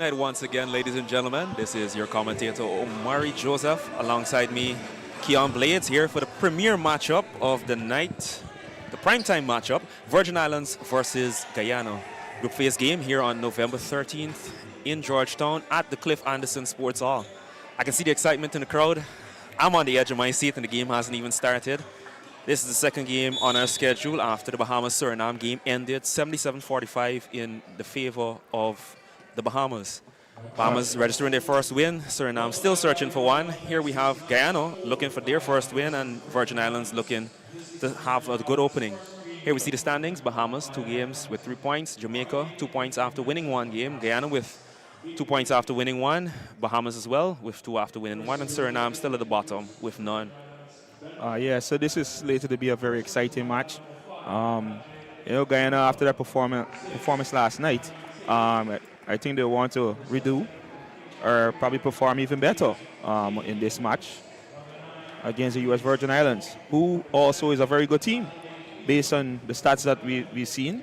Night once again, ladies and gentlemen. This is your commentator Omari Joseph, alongside me, Keon Blades, here for the premier matchup of the night, the primetime matchup, Virgin Islands versus Guyana. Group phase game here on November 13th in Georgetown at the Cliff Anderson Sports Hall. I can see the excitement in the crowd. I'm on the edge of my seat and the game hasn't even started. This is the second game on our schedule after the Bahamas-Suriname game ended 77-45 in the favor of the Bahamas. Bahamas registering their first win. Suriname still searching for one. Here we have Guyana looking for their first win and Virgin Islands looking to have a good opening. Here we see the standings. Bahamas, 2 games with 3 points. Jamaica, 2 points after winning 1 game. Guyana with 2 points after winning 1. Bahamas as well with 2 after winning 1. And Suriname still at the bottom with none. So this is slated to be a very exciting match. Guyana, after that performance last night, I think they want to redo or probably perform even better in this match against the U.S. Virgin Islands, who also is a very good team based on the stats that we've seen.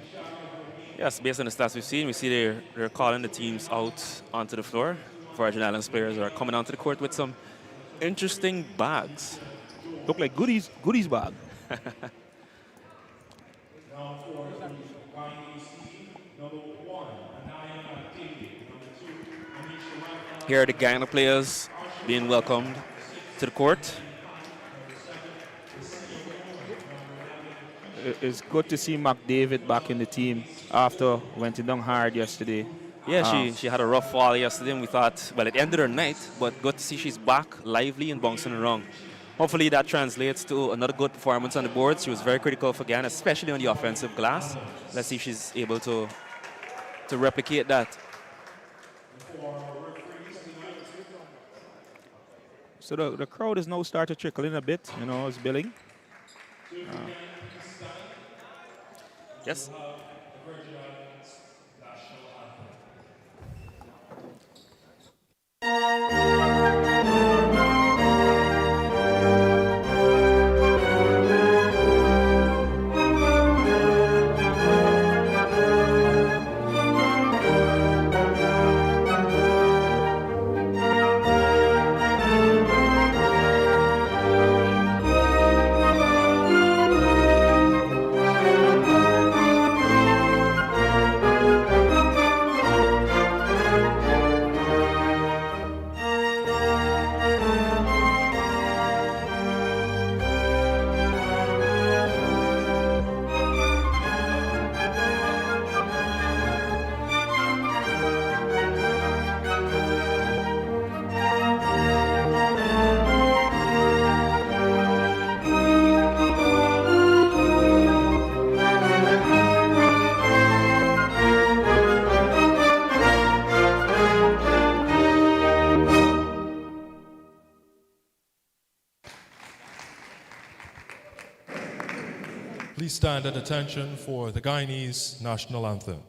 Yes, based on the stats we've seen, we see they're calling the teams out onto the floor. Virgin Islands players are coming onto the court with some interesting bags. Look like goodies bag. Here are the Guyana players being welcomed to the court. It's good to see McDavid back in the team after went down hard yesterday. Yeah, she had a rough fall yesterday and we thought, well, it ended her night, but good to see she's back, lively and bouncing around. Hopefully that translates to another good performance on the boards. She was very critical for Guyana, especially on the offensive glass. Let's see if she's able to replicate that. So the crowd is now starting to trickle in a bit, it's billing. Yes. Please stand at attention for the Guyanese national anthem.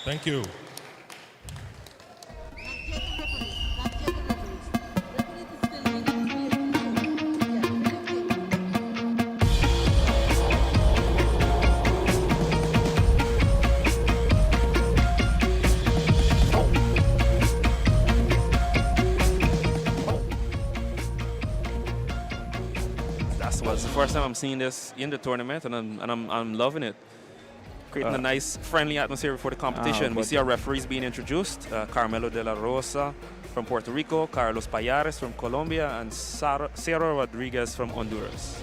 Thank you. It's the first time I'm seeing this in the tournament, and I'm loving it. Creating a nice, friendly atmosphere for the competition. We see our referees being introduced. Carmelo de la Rosa, from Puerto Rico, Carlos Payares from Colombia, and Cero Rodriguez from Honduras.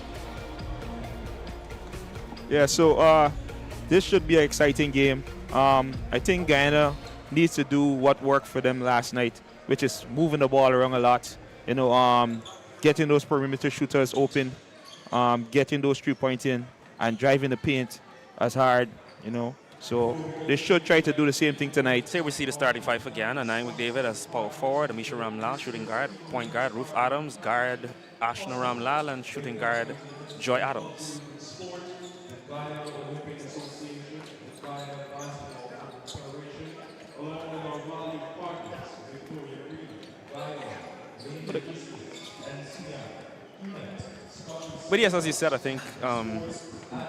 Yeah, so this should be an exciting game. I think Guyana needs to do what worked for them last night, which is moving the ball around a lot. You know, getting those perimeter shooters open, getting those 3-point in, and driving the paint as hard. You know, so they should try to do the same thing tonight. Here we see the starting five for Guyana. Nine McDavid as power forward, Amisha Ramlal shooting guard, point guard Ruth Adams, guard Ashna Ramlal, and shooting guard Joy Adams. But yes, as you said, I think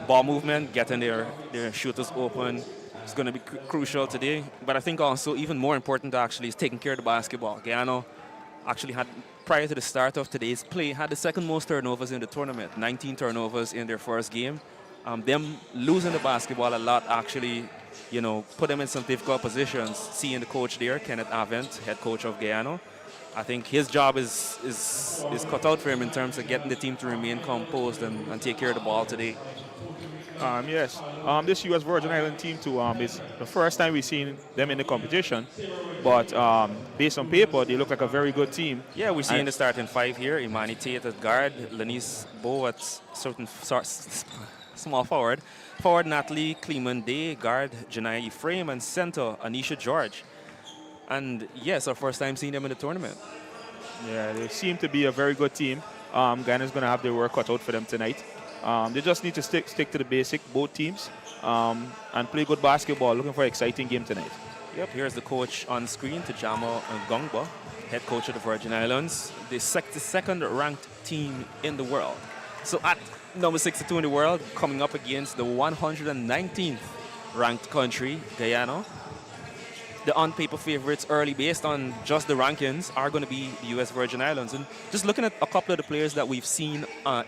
ball movement, getting their shooters open is going to be crucial today. But I think also even more important actually is taking care of the basketball. Guyana actually had, prior to the start of today's play, had the second most turnovers in the tournament, 19 turnovers in their first game. Them losing the basketball a lot actually, you know, put them in some difficult positions. Seeing the coach there, Kenneth Avent, head coach of Guyana, I think his job is cut out for him in terms of getting the team to remain composed and take care of the ball today. Yes, this U.S. Virgin Island team too is the first time we've seen them in the competition, but based on paper, they look like a very good team. Yeah, we see in the starting five here, Imani Tate at guard, Lenice Bow at small forward, Natalie Kleeman-Day, guard Janaya Ephraim, and center Anisha George. And yes, our first time seeing them in the tournament. Yeah, they seem to be a very good team. Guyana's going to have their work cut out for them tonight. They just need to stick to the basic, both teams, and play good basketball. Looking for an exciting game tonight. Yep, here's the coach on screen, Tujamo Ngongba, head coach of the Virgin Islands, the second ranked team in the world. So at number 62 in the world, coming up against the 119th ranked country, Guyana. The on-paper favorites early, based on just the rankings, are going to be the U.S. Virgin Islands. And just looking at a couple of the players that we've seen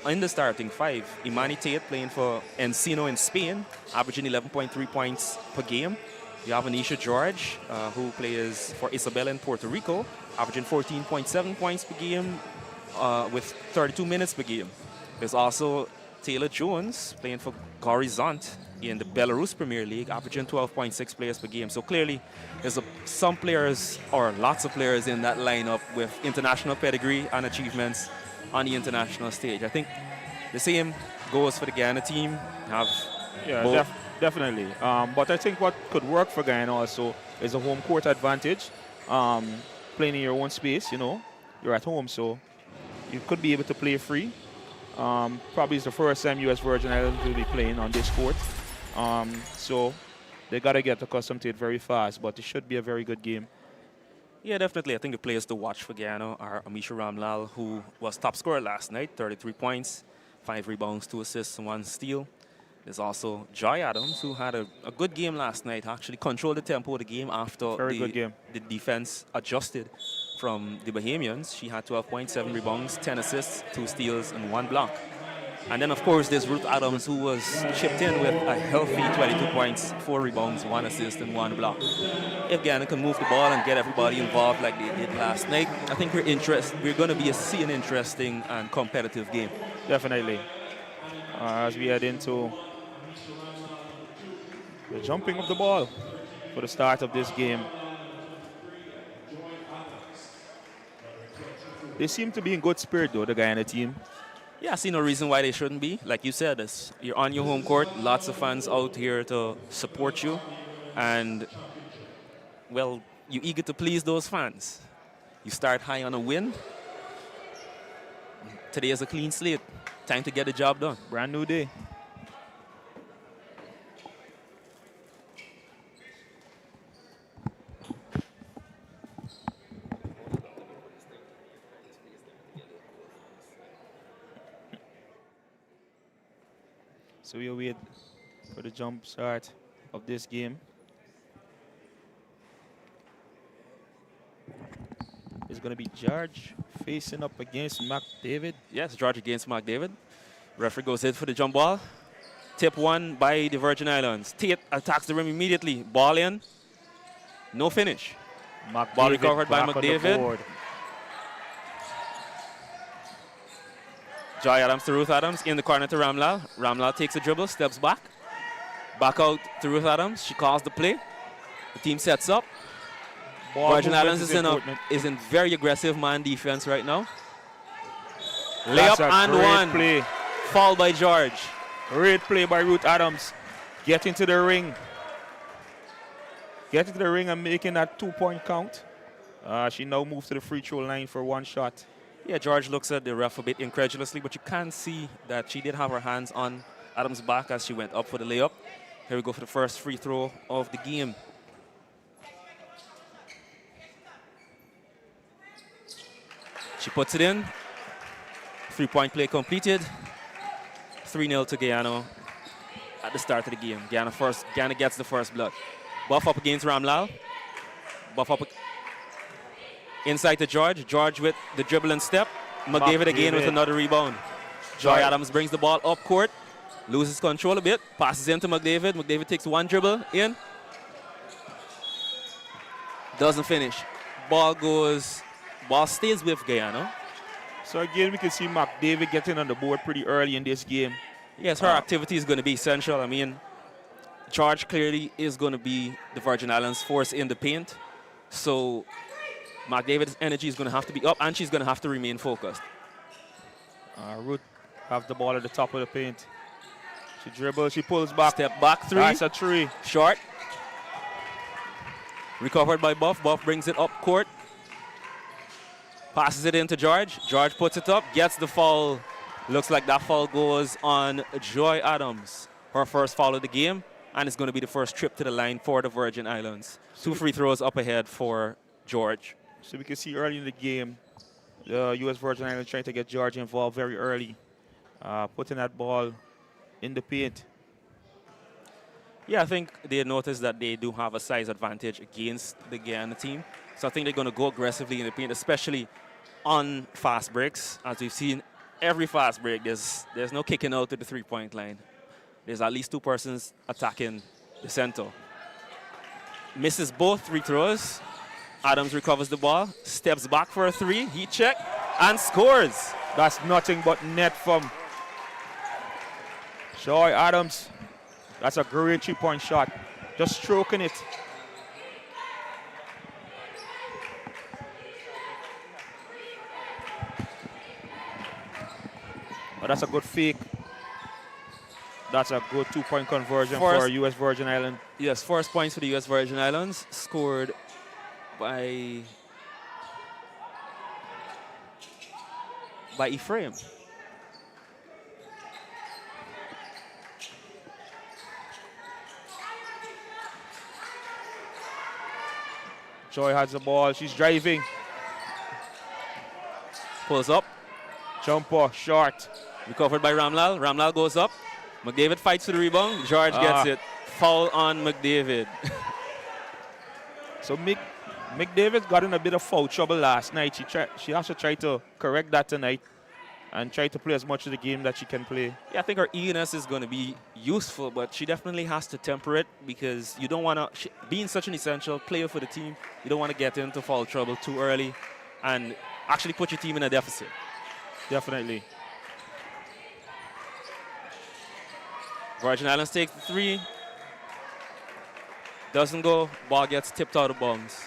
in the starting five, Imani Tate playing for Encino in Spain, averaging 11.3 points per game. You have Anisha George, who plays for Isabela in Puerto Rico, averaging 14.7 points per game with 32 minutes per game. There's also Taylor Jones playing for Gorizont in the Belarus Premier League, averaging 12.6 players per game. So clearly, there's some players, or lots of players in that lineup with international pedigree and achievements on the international stage. I think the same goes for the Guyana team. Definitely. But I think what could work for Guyana also is a home court advantage. Playing in your own space, you know, you're at home, so you could be able to play free. Probably it's the first time U.S. Virgin Islands will be playing on this court. So they got to get accustomed to it very fast, but it should be a very good game. Yeah, definitely. I think the players to watch for Guyana are Amisha Ramlal, who was top scorer last night, 33 points, 5 rebounds, 2 assists, and 1 steal. There's also Joy Adams, who had a good game last night, actually controlled the tempo of the game after the defense adjusted from the Bahamians. She had 12 points, 7 rebounds, 10 assists, 2 steals, and 1 block. And then, of course, there's Ruth Adams, who was chipped in with a healthy 22 points, 4 rebounds, 1 assist, and 1 block. If Guyana can move the ball and get everybody involved like they did last night, I think we're going to see an interesting and competitive game. Definitely. As we head into the jumping of the ball for the start of this game. They seem to be in good spirit, though, the Guyana team. Yeah, I see no reason why they shouldn't be. Like you said, you're on your home court, lots of fans out here to support you. And, well, you're eager to please those fans. You start high on a win. Today is a clean slate. Time to get the job done. Brand new day. So we'll wait for the jump start of this game. It's going to be George facing up against McDavid. Yes, George against McDavid. Referee goes in for the jump ball. Tip one by the Virgin Islands. Tate attacks the rim immediately. Ball in. No finish. Ball recovered by McDavid. Joy Adams to Ruth Adams. In the corner to Ramlal. Ramlal takes a dribble, steps back. Back out to Ruth Adams. She calls the play. The team sets up. Virgin Islands is in very aggressive man defense right now. Layup and one. Play. Foul by George. Great play by Ruth Adams. Get into the ring. Get into the ring and making that 2-point count. She now moves to the free throw line for one shot. Yeah, George looks at the ref a bit incredulously, but you can see that she did have her hands on Adams' back as she went up for the layup. Here we go for the first free throw of the game. She puts it in. 3-point play completed. 3-0 to Guyana at the start of the game. Guyana gets the first blood. Buff up against Ramlal. Buff up inside to George. George with the dribble and step. McDavid again with another rebound. Joy Adams brings the ball up court. Loses control a bit. Passes into McDavid. McDavid takes one dribble in. Doesn't finish. Ball stays with Guyana. So again, we can see McDavid getting on the board pretty early in this game. Yes, her activity is going to be essential. I mean, George clearly is going to be the Virgin Islands force in the paint. So McDavid's energy is going to have to be up, and she's going to have to remain focused. Ruth have the ball at the top of the paint. She dribbles, she pulls back. Step back three. That's a three. Short. Recovered by Buff. Buff brings it up court. Passes it into George. George puts it up, gets the foul. Looks like that foul goes on Joy Adams. Her first foul of the game, and it's going to be the first trip to the line for the Virgin Islands. 2 free throws up ahead for George. So we can see early in the game, the U.S. Virgin Islands trying to get George involved very early, putting that ball in the paint. Yeah, I think they noticed that they do have a size advantage against the Guyana team. So I think they're going to go aggressively in the paint, especially on fast breaks. As we've seen, every fast break, there's no kicking out to the 3-point line. There's at least 2 persons attacking the center. Misses both free throws. Adams recovers the ball, steps back for a 3, heat check, and scores. That's nothing but net from Joy Adams. That's a great 3-point shot. Just stroking it. But that's a good fake. That's a good 2-point conversion for U.S. Virgin Islands. Yes, first points for the U.S. Virgin Islands, scored by Ephraim. Joy has the ball. She's driving. Pulls up. Jumper, short. Recovered by Ramlal. Ramlal goes up. McDavid fights for the rebound. George gets it. Foul on McDavid. So McDavid got in a bit of foul trouble last night. She has to try to correct that tonight and try to play as much of the game that she can play. Yeah, I think her eagerness is going to be useful, but she definitely has to temper it because you don't want to, being such an essential player for the team, you don't want to get into foul trouble too early and actually put your team in a deficit. Definitely. Virgin Islands takes the 3. Doesn't go. Ball gets tipped out of bounds.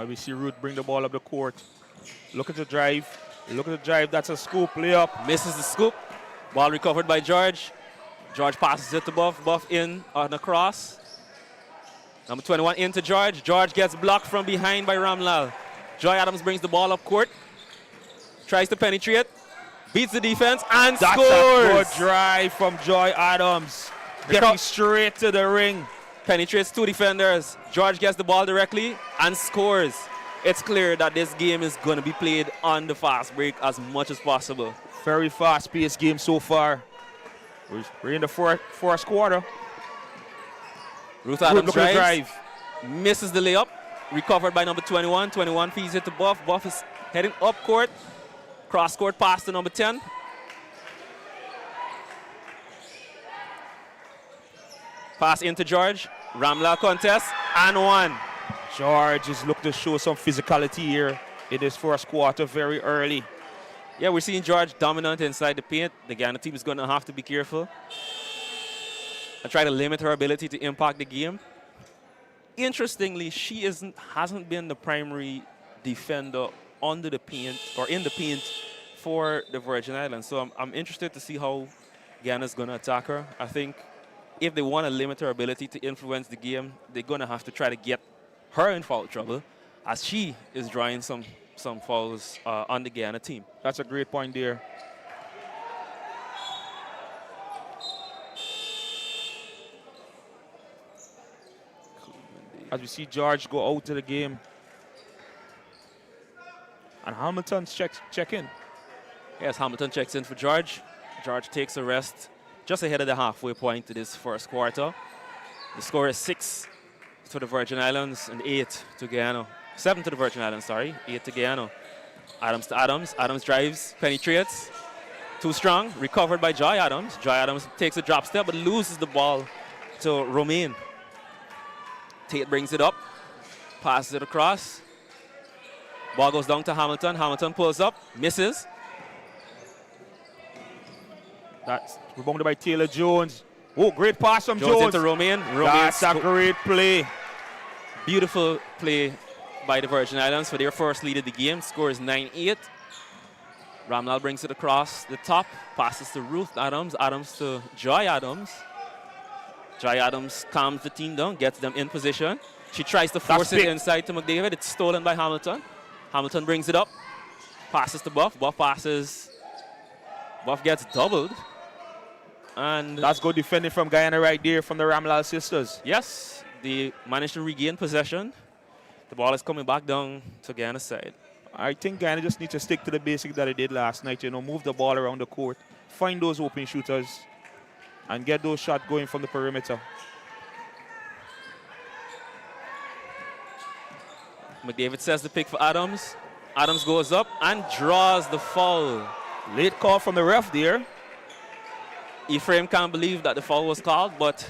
We see Ruth bring the ball up the court. Look at the drive. Look at the drive. That's a scoop. Layup. Misses the scoop. Ball recovered by George. George passes it to Buff. Buff in on a cross. Number 21 into George. George gets blocked from behind by Ramlal. Joy Adams brings the ball up court. Tries to penetrate. Beats the defense and scores. That's a good drive from Joy Adams. Getting straight to the ring. Penetrates 2 defenders. George gets the ball directly and scores. It's clear that this game is going to be played on the fast break as much as possible. Very fast-paced game so far. We're in the fourth quarter. Ruth Adams drives. Misses the layup. Recovered by number 21. 21 feeds it to Buff. Buff is heading up court. Cross court pass to number 10. Pass into George. Ramlal contest and one. George is looking to show some physicality here in this first quarter very early. Yeah, we're seeing George dominant inside the paint. The Guyana team is going to have to be careful and try to limit her ability to impact the game. Interestingly, she hasn't been the primary defender under the paint or in the paint for the Virgin Islands. So I'm interested to see how Guyana's going to attack her. I think if they want to limit her ability to influence the game, they're going to have to try to get her in foul trouble as she is drawing some fouls on the Guyana team. That's a great point there. As we see George go out of the game. And Hamilton check in. Yes, Hamilton checks in for George. George takes a rest just ahead of the halfway point to this first quarter. The score is 6 to the Virgin Islands and 8 to Guyana. 7 to the Virgin Islands, sorry. 8 to Guyana. Adams to Adams. Adams drives, penetrates. Too strong. Recovered by Joy Adams. Joy Adams takes a drop step but loses the ball to Romain. Tate brings it up. Passes it across. Ball goes down to Hamilton. Hamilton pulls up. Misses. That's rebounded by Taylor Jones. Oh, great pass from Jones Jones. into Romain. That's a great play. Beautiful play by the Virgin Islands for their first lead of the game. Score is 9-8. Ramlal brings it across the top. Passes to Ruth Adams. Adams to Joy Adams. Joy Adams calms the team down, gets them in position. She tries to force it inside to McDavid. It's stolen by Hamilton. Hamilton brings it up. Passes to Buff. Buff passes. Buff gets doubled. And that's good defending from Guyana right there from the Ramlal sisters. Yes, they managed to regain possession. The ball is coming back down to Guyana's side. I think Guyana just needs to stick to the basic that they did last night. Move the ball around the court, find those open shooters, and get those shots going from the perimeter. McDavid says the pick for Adams. Adams goes up and draws the foul. Late call from the ref there. Ephraim can't believe that the foul was called, but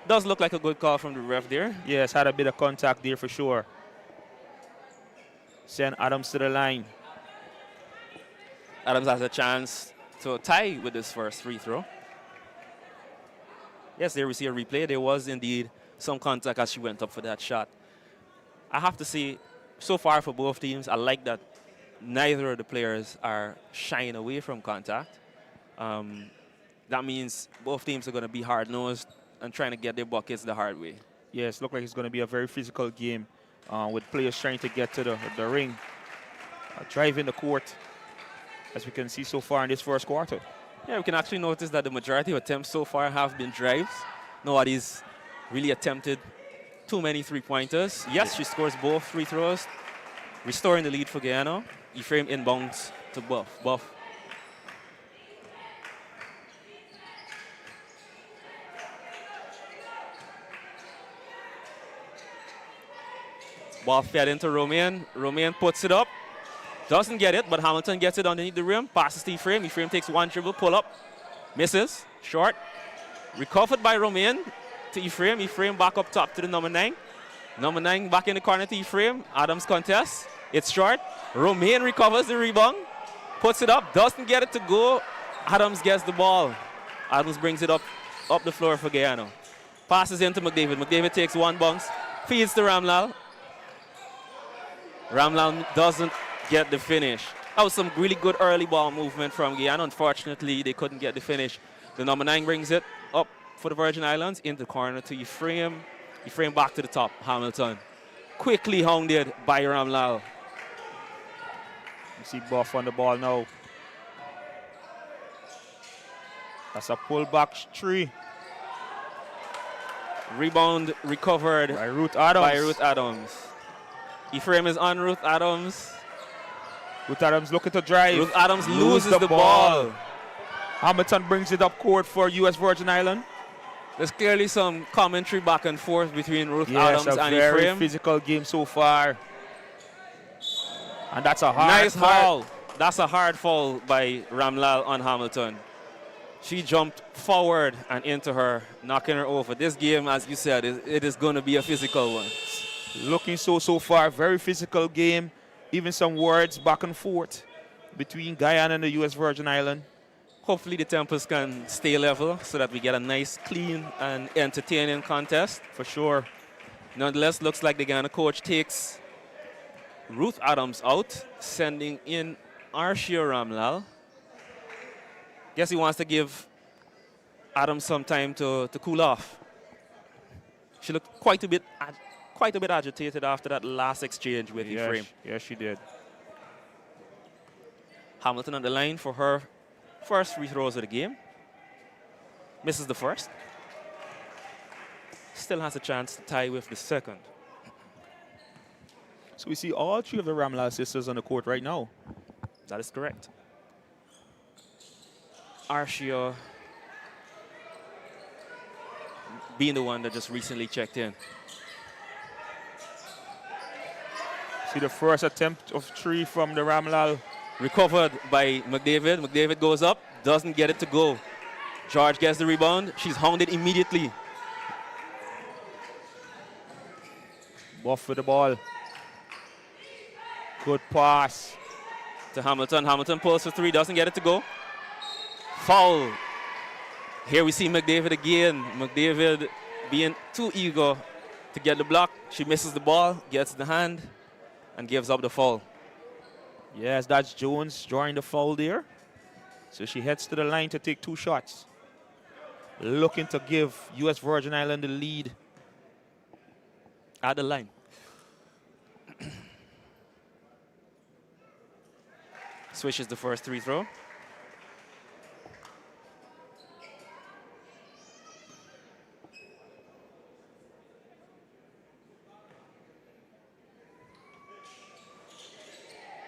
does look like a good call from the ref there. Yes, had a bit of contact there for sure. Send Adams to the line. Adams has a chance to tie with this first free throw. Yes, there we see a replay. There was indeed some contact as she went up for that shot. I have to say, so far for both teams, I like that neither of the players are shying away from contact. That means both teams are going to be hard-nosed and trying to get their buckets the hard way. Yes, look like it's going to be a very physical game with players trying to get to the ring, driving the court, as we can see so far in this first quarter. Yeah, we can actually notice that the majority of attempts so far have been drives. Nobody's really attempted too many three-pointers. Yes, she scores both free throws, restoring the lead for Guyana. Ephraim inbounds to Buff. Buff. Ball fed into Romain. Romain puts it up. Doesn't get it, but Hamilton gets it underneath the rim. Passes to Ephraim. Ephraim takes one dribble, pull up. Misses. Short. Recovered by Romain to Ephraim. Ephraim back up top to the number 9. Number 9 back in the corner to Ephraim. Adams contests. It's short. Romain recovers the rebound. Puts it up. Doesn't get it to go. Adams gets the ball. Adams brings it up the floor for Guyana. Passes into McDavid. McDavid takes one bounce. Feeds to Ramlal. Ramlal doesn't get the finish. That was some really good early ball movement from Guyana. Unfortunately, they couldn't get the finish. The number 9 brings it up for the Virgin Islands in the corner to Ephraim. Ephraim back to the top. Hamilton quickly hounded by Ramlal. You see Buff on the ball now. That's a pullback three. Rebound recovered by Ruth Adams. Ephraim is on Ruth Adams. Ruth Adams looking to drive. Ruth Adams loses the ball. Hamilton brings it up court for U.S. Virgin Island. There's clearly some commentary back and forth between Ruth Adams and Ephraim. Yes, a very physical game so far. And that's a hard foul. That's a hard foul by Ramlal on Hamilton. She jumped forward and into her, knocking her over. This game, as you said, it is going to be a physical one. Looking so far, very physical game. Even some words back and forth between Guyana and the U.S. Virgin Islands. Hopefully the tempers can stay level so that we get a nice, clean, and entertaining contest. For sure. Nonetheless, looks like the Ghana coach takes Ruth Adams out, sending in Arshia Ramlal. Guess he wants to give Adams some time to cool off. She looked quite a bit agitated after that last exchange with Ephraim. Yes, she did. Hamilton on the line for her first free throws of the game. Misses the first. Still has a chance to tie with the second. So we see all three of the Ramlal sisters on the court right now. That is correct. Arshia being the one that just recently checked in. See the first attempt of 3 from the Ramlal. Recovered by McDavid. McDavid goes up, doesn't get it to go. George gets the rebound. She's hounded immediately. Buff with the ball. Good pass. To Hamilton. Hamilton pulls for 3, doesn't get it to go. Foul. Here we see McDavid again. McDavid being too eager to get the block. She misses the ball, gets the hand, and gives up the foul. Yes, that's Jones drawing the foul there. So she heads to the line to take 2 shots. Looking to give U.S. Virgin Islands the lead. At the line. Swishes the first free throw.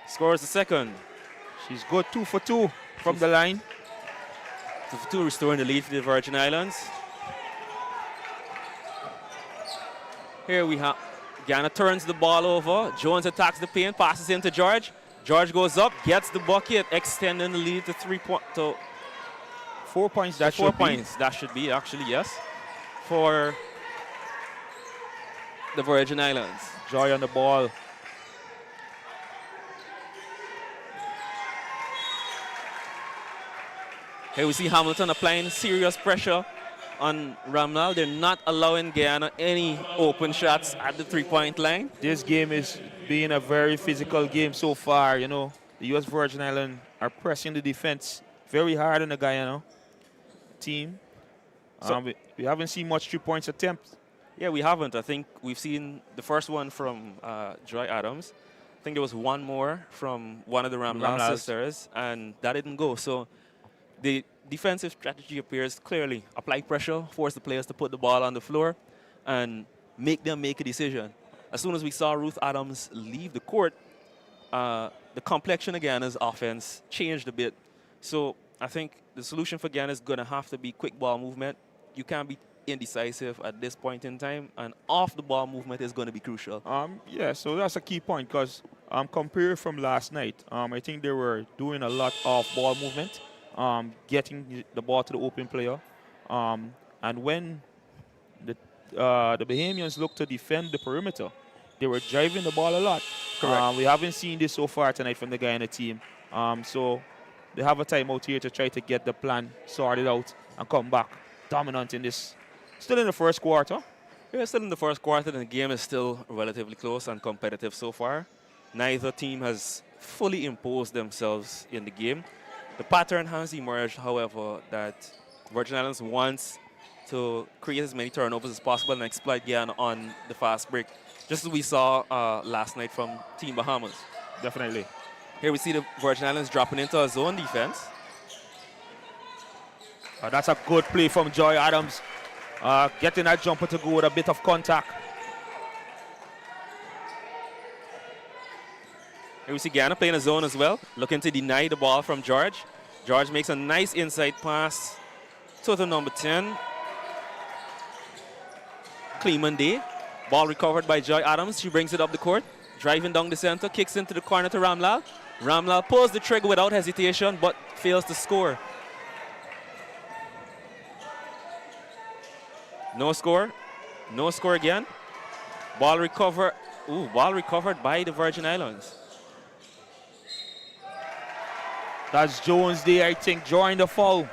Scores the second. She's good 2 for 2 from the line. 2 for 2, restoring the lead for the Virgin Islands. Here we have Guyana turns the ball over. Jones attacks the paint, passes into George. George goes up, gets the bucket, extending the lead to 3 points. To 4 points. That 4 should be. points. That should be actually, yes, for the Virgin Islands. Joy on the ball. Here we see Hamilton applying serious pressure on Ramlal. They're not allowing Guyana any open shots at the 3-point line. This game is being a very physical game so far. You know, the U.S. Virgin Islands are pressing the defense very hard on the Guyana team. We haven't seen much 3-point attempts. Yeah, we haven't. I think we've seen the first one from Joy Adams. I think there was one more from one of the Ramlal sisters, and that didn't go. So the defensive strategy appears clearly apply pressure, force the players to put the ball on the floor, and make them make a decision. As soon as we saw Ruth Adams leave the court, the complexion of Guyana's offense changed a bit. So I think the solution for Guyana is going to have to be quick ball movement. You can't be indecisive at this point in time, and off the ball movement is going to be crucial. Yeah, so that's a key point because compared from last night, I think they were doing a lot of ball movement. Getting the ball to the open player. And when the Bahamians look to defend the perimeter, they were driving the ball a lot. Correct. We haven't seen this so far tonight from the Guyana team. So they have a timeout here to try to get the plan sorted out and come back dominant in this. Still in the first quarter. We're still in the first quarter, and the game is still relatively close and competitive so far. Neither team has fully imposed themselves in the game. The pattern has emerged, however, that Virgin Islands wants to create as many turnovers as possible and exploit Guyana on the fast break, just as we saw last night from Team Bahamas. Definitely. Here we see the Virgin Islands dropping into a zone defense. That's a good play from Joy Adams. Getting that jumper to go with a bit of contact. Here we see Guyana playing a zone as well, looking to deny the ball from George. George makes a nice inside pass to the number 10. Cleeman Day. Ball recovered by Joy Adams. She brings it up the court, driving down the center, kicks into the corner to Ramlal. Ramlal pulls the trigger without hesitation, but fails to score. No score. No score again. Ball recover. Ooh, ball recovered by the Virgin Islands. That's Jones there, I think, drawing the foul.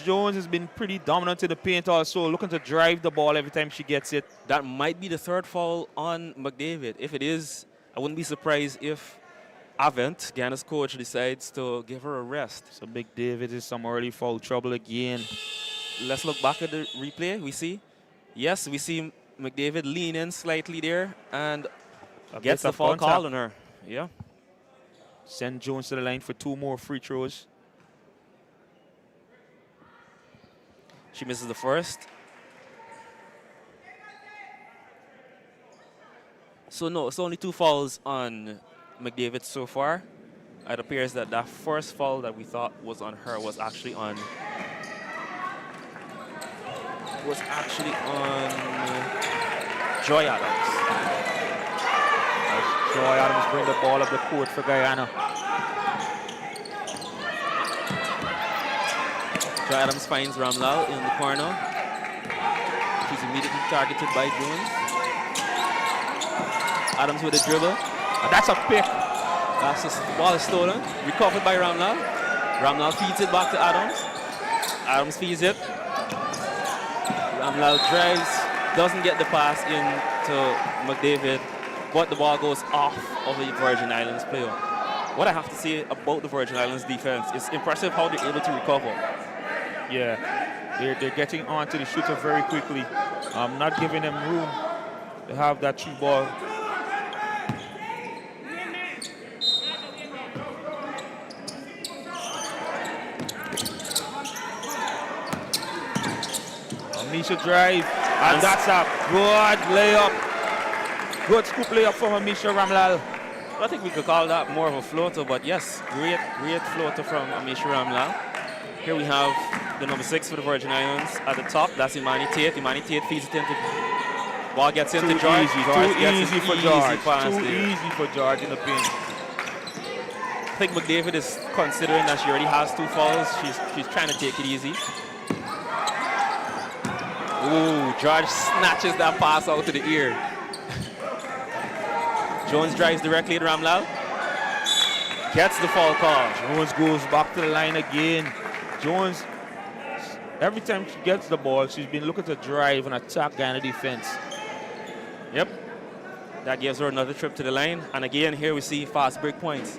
Jones has been pretty dominant in the paint also, looking to drive the ball every time she gets it. That might be the third foul on McDavid. If it is, I wouldn't be surprised if Avent, Guyana's coach, decides to give her a rest. So Big David is some early foul trouble again. Let's look back at the replay. We see, yes, we see McDavid lean in slightly there and gets the foul call on her. Yeah. Send Jones to the line for 2 more free throws. She misses the first. So no, it's only 2 fouls on McDavid so far. It appears that that first foul that we thought was on her was actually on Joy Adams. As Joy Adams bring the ball up the court for Guyana. Joy Adams finds Ramlal in the corner. She's immediately targeted by Jones. Adams with a dribble. And that's a pick. That's the ball is stolen. Recovered by Ramlal. Ramlal feeds it back to Adams. Adams feeds it. Ramlal drives, doesn't get the pass into McDavid, but the ball goes off of the Virgin Islands player. What I have to say about the Virgin Islands defense is impressive how they're able to recover. Yeah, they're getting onto the shooter very quickly. Not giving them room to have that 3 ball. Amisha drive, and that's a good layup. Good scoop layup from Amisha Ramlal. I think we could call that more of a floater, but yes, great floater from Amisha Ramlal. Here we have the number 6 for the Virgin Islands at the top. That's Imani Tate. Imani Tate feeds it into. Ball gets into George. Too easy for George. Too easy for George in the paint. I think McDavid is considering that she already has 2 fouls. She's trying to take it easy. Ooh, George snatches that pass out to the ear. Jones drives directly at Ramlal. Gets the foul call. Jones goes back to the line again. Jones, every time she gets the ball, she's been looking to drive and attack Guyana defense. Yep. That gives her another trip to the line. And again, here we see fast break points.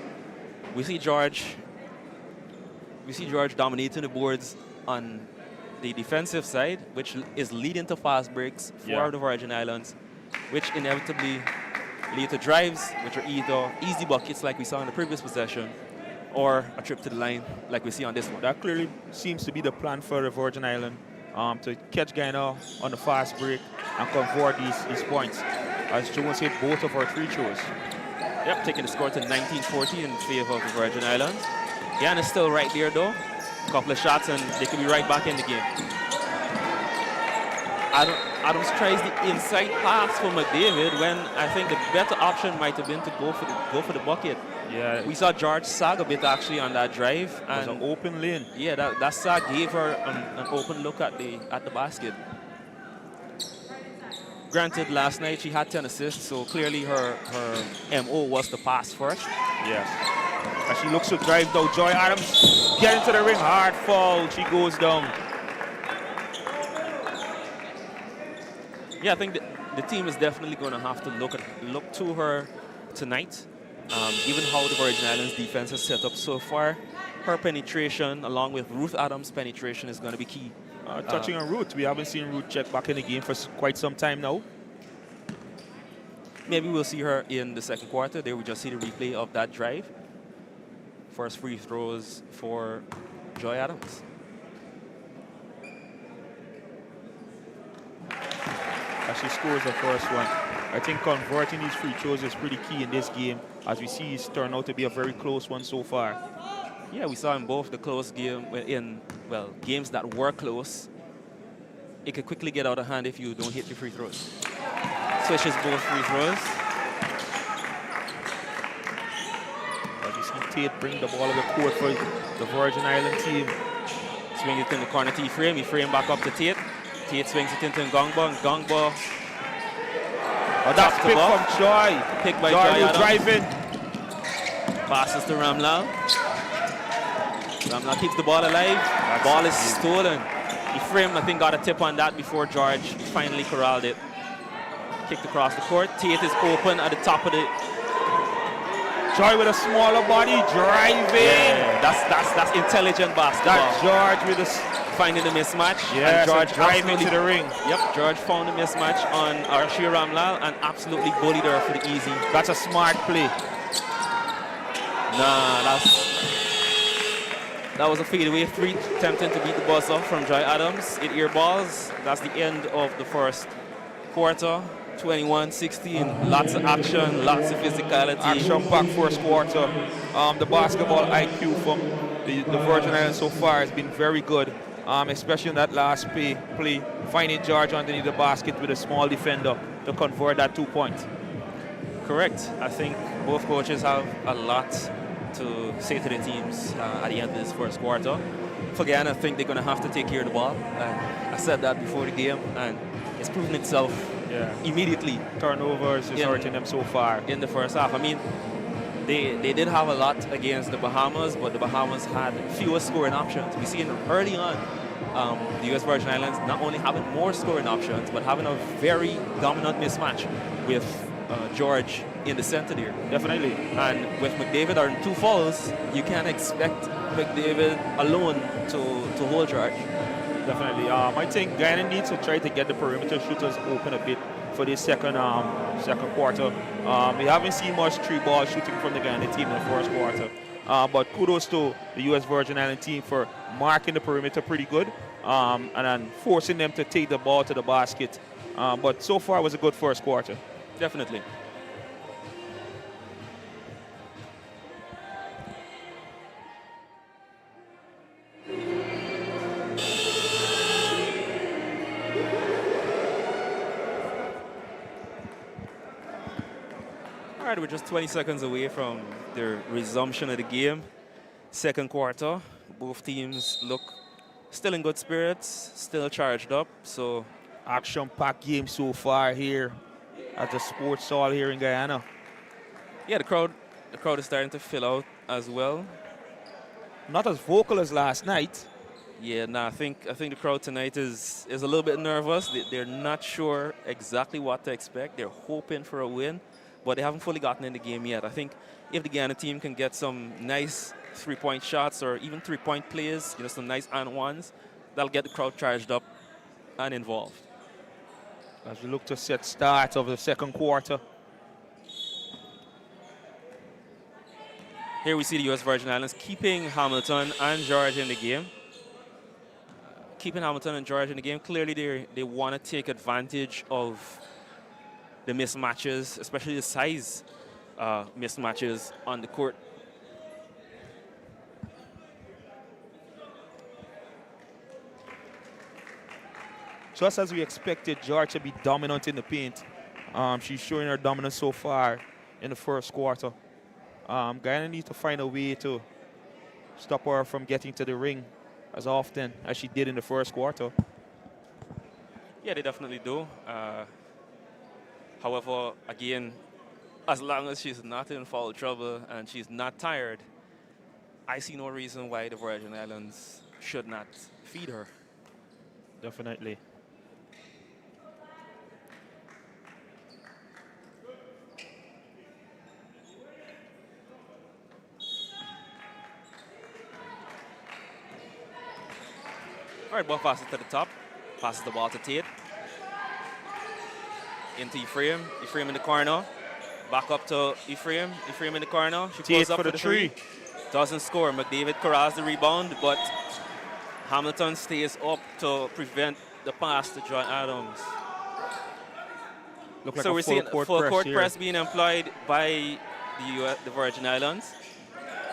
We see George dominating the boards on the defensive side, which is leading to fast breaks for the Virgin Islands, which inevitably lead to drives, which are either easy buckets like we saw in the previous possession, or a trip to the line like we see on this one. That clearly seems to be the plan for the Virgin Island, to catch Guyana on the fast break and convert these points, as Jones hit both of her free throws. Yep, taking the score to 19-14 in favor of the Virgin Islands. Guyana's still right there though. A couple of shots and they could be right back in the game. Adams tries the inside pass for McDavid when I think the better option might have been to go for the bucket. Yeah, we saw George sag a bit actually on that drive. It was an open lane. Yeah, that sag gave her an open look at the basket. Granted, last night she had 10 assists, so clearly her MO was to pass first. Yes. As she looks to drive though, Joy Adams get into the ring, hard foul, she goes down. Yeah, I think the team is definitely going to have to look to her tonight. Given how the Virgin Islands defense is set up so far, her penetration along with Ruth Adams' penetration is going to be key. Touching on Ruth, we haven't seen Ruth check back in the game for quite some time now. Maybe we'll see her in the second quarter. There we just see the replay of that drive. First free throws for Joy Adams. As she scores the first one. I think converting these free throws is pretty key in this game, as we see it's turned out to be a very close one so far. Yeah, we saw in both the close game, games that were close, it could quickly get out of hand if you don't hit your free throws. Switches both free throws. As you see Tate bring the ball to the court for the Virgin Island team. Swing it in the corner T frame, he frame back up to Tate. Tate swings it into Ngongba. Ngongba. Oh, that's Top to pick ball. from Joy. Picked by Joy Joy who's Adams. driving. Passes to Ramlal. Ramlal keeps the ball alive. Ball is stolen. Ephraim, I think, got a tip on that before George finally corralled it. Kicked across the court. Tate is open at the top of the... Joy with a smaller body, driving. Yeah, that's intelligent basketball. That's George with a... Finding the mismatch. Yeah, and George so driving to the ring. Yep, George found the mismatch on Arshir Ramlal and absolutely bullied her for the easy. That's a smart play. Nah, that was a fadeaway three, attempting to beat the buzzer from Joy Adams. 8 air balls. That's the end of the first quarter. 21-16. Lots of action, lots of physicality. Action-packed first quarter. The basketball IQ from the Virgin Islands so far has been very good, especially in that last play, finding George underneath the basket with a small defender to convert that 2 point. Correct. I think both coaches have a lot to say to the teams at the end of this first quarter. For Guyana, I think they're going to have to take care of the ball. I said that before the game, and it's proven itself immediately. Turnovers is hurting them so far. In the first half. I mean, they did have a lot against the Bahamas, but the Bahamas had fewer scoring options. We seen early on the U.S. Virgin Islands not only having more scoring options, but having a very dominant mismatch with George in the center there. Definitely. And with McDavid earning 2 fouls, you can't expect McDavid alone to hold George. Definitely. I think Guyana needs to try to get the perimeter shooters open a bit for this second quarter. We haven't seen much 3-ball shooting from the Guyana team in the first quarter. But kudos to the U.S. Virgin Islands team for marking the perimeter pretty good and then forcing them to take the ball to the basket. But so far it was a good first quarter. Definitely. All right, we're just 20 seconds away from the resumption of the game. Second quarter, both teams look still in good spirits, still charged up. So, action-packed game so far here at the Sports Hall here in Guyana. Yeah, the crowd is starting to fill out as well. Not as vocal as last night. Yeah, no, I think the crowd tonight is a little bit nervous. They're not sure exactly what to expect. They're hoping for a win, but they haven't fully gotten in the game yet. I think if the Guyana team can get some nice 3-point shots or even 3-point plays, some nice and ones, that'll get the crowd charged up and involved. As we look to set start of the second quarter. Here we see the U.S. Virgin Islands keeping Hamilton and George in the game. Keeping Hamilton and George in the game. Clearly, they want to take advantage of the mismatches, especially the size mismatches on the court. Just as we expected George to be dominant in the paint. She's showing her dominance so far in the first quarter. Guyana needs to find a way to stop her from getting to the ring as often as she did in the first quarter. Yeah, they definitely do. However, again, as long as she's not in foul trouble and she's not tired, I see no reason why the Virgin Islands should not feed her. Definitely. All right, ball passes to the top. Passes the ball to Tate. Into Ephraim. Ephraim in the corner. Back up to Ephraim. Ephraim in the corner. She pulls up for the three. Doesn't score. McDavid corrals the rebound, but Hamilton stays up to prevent the pass to Joy Adams. Like so we're seeing full court press being employed by the Virgin Islands.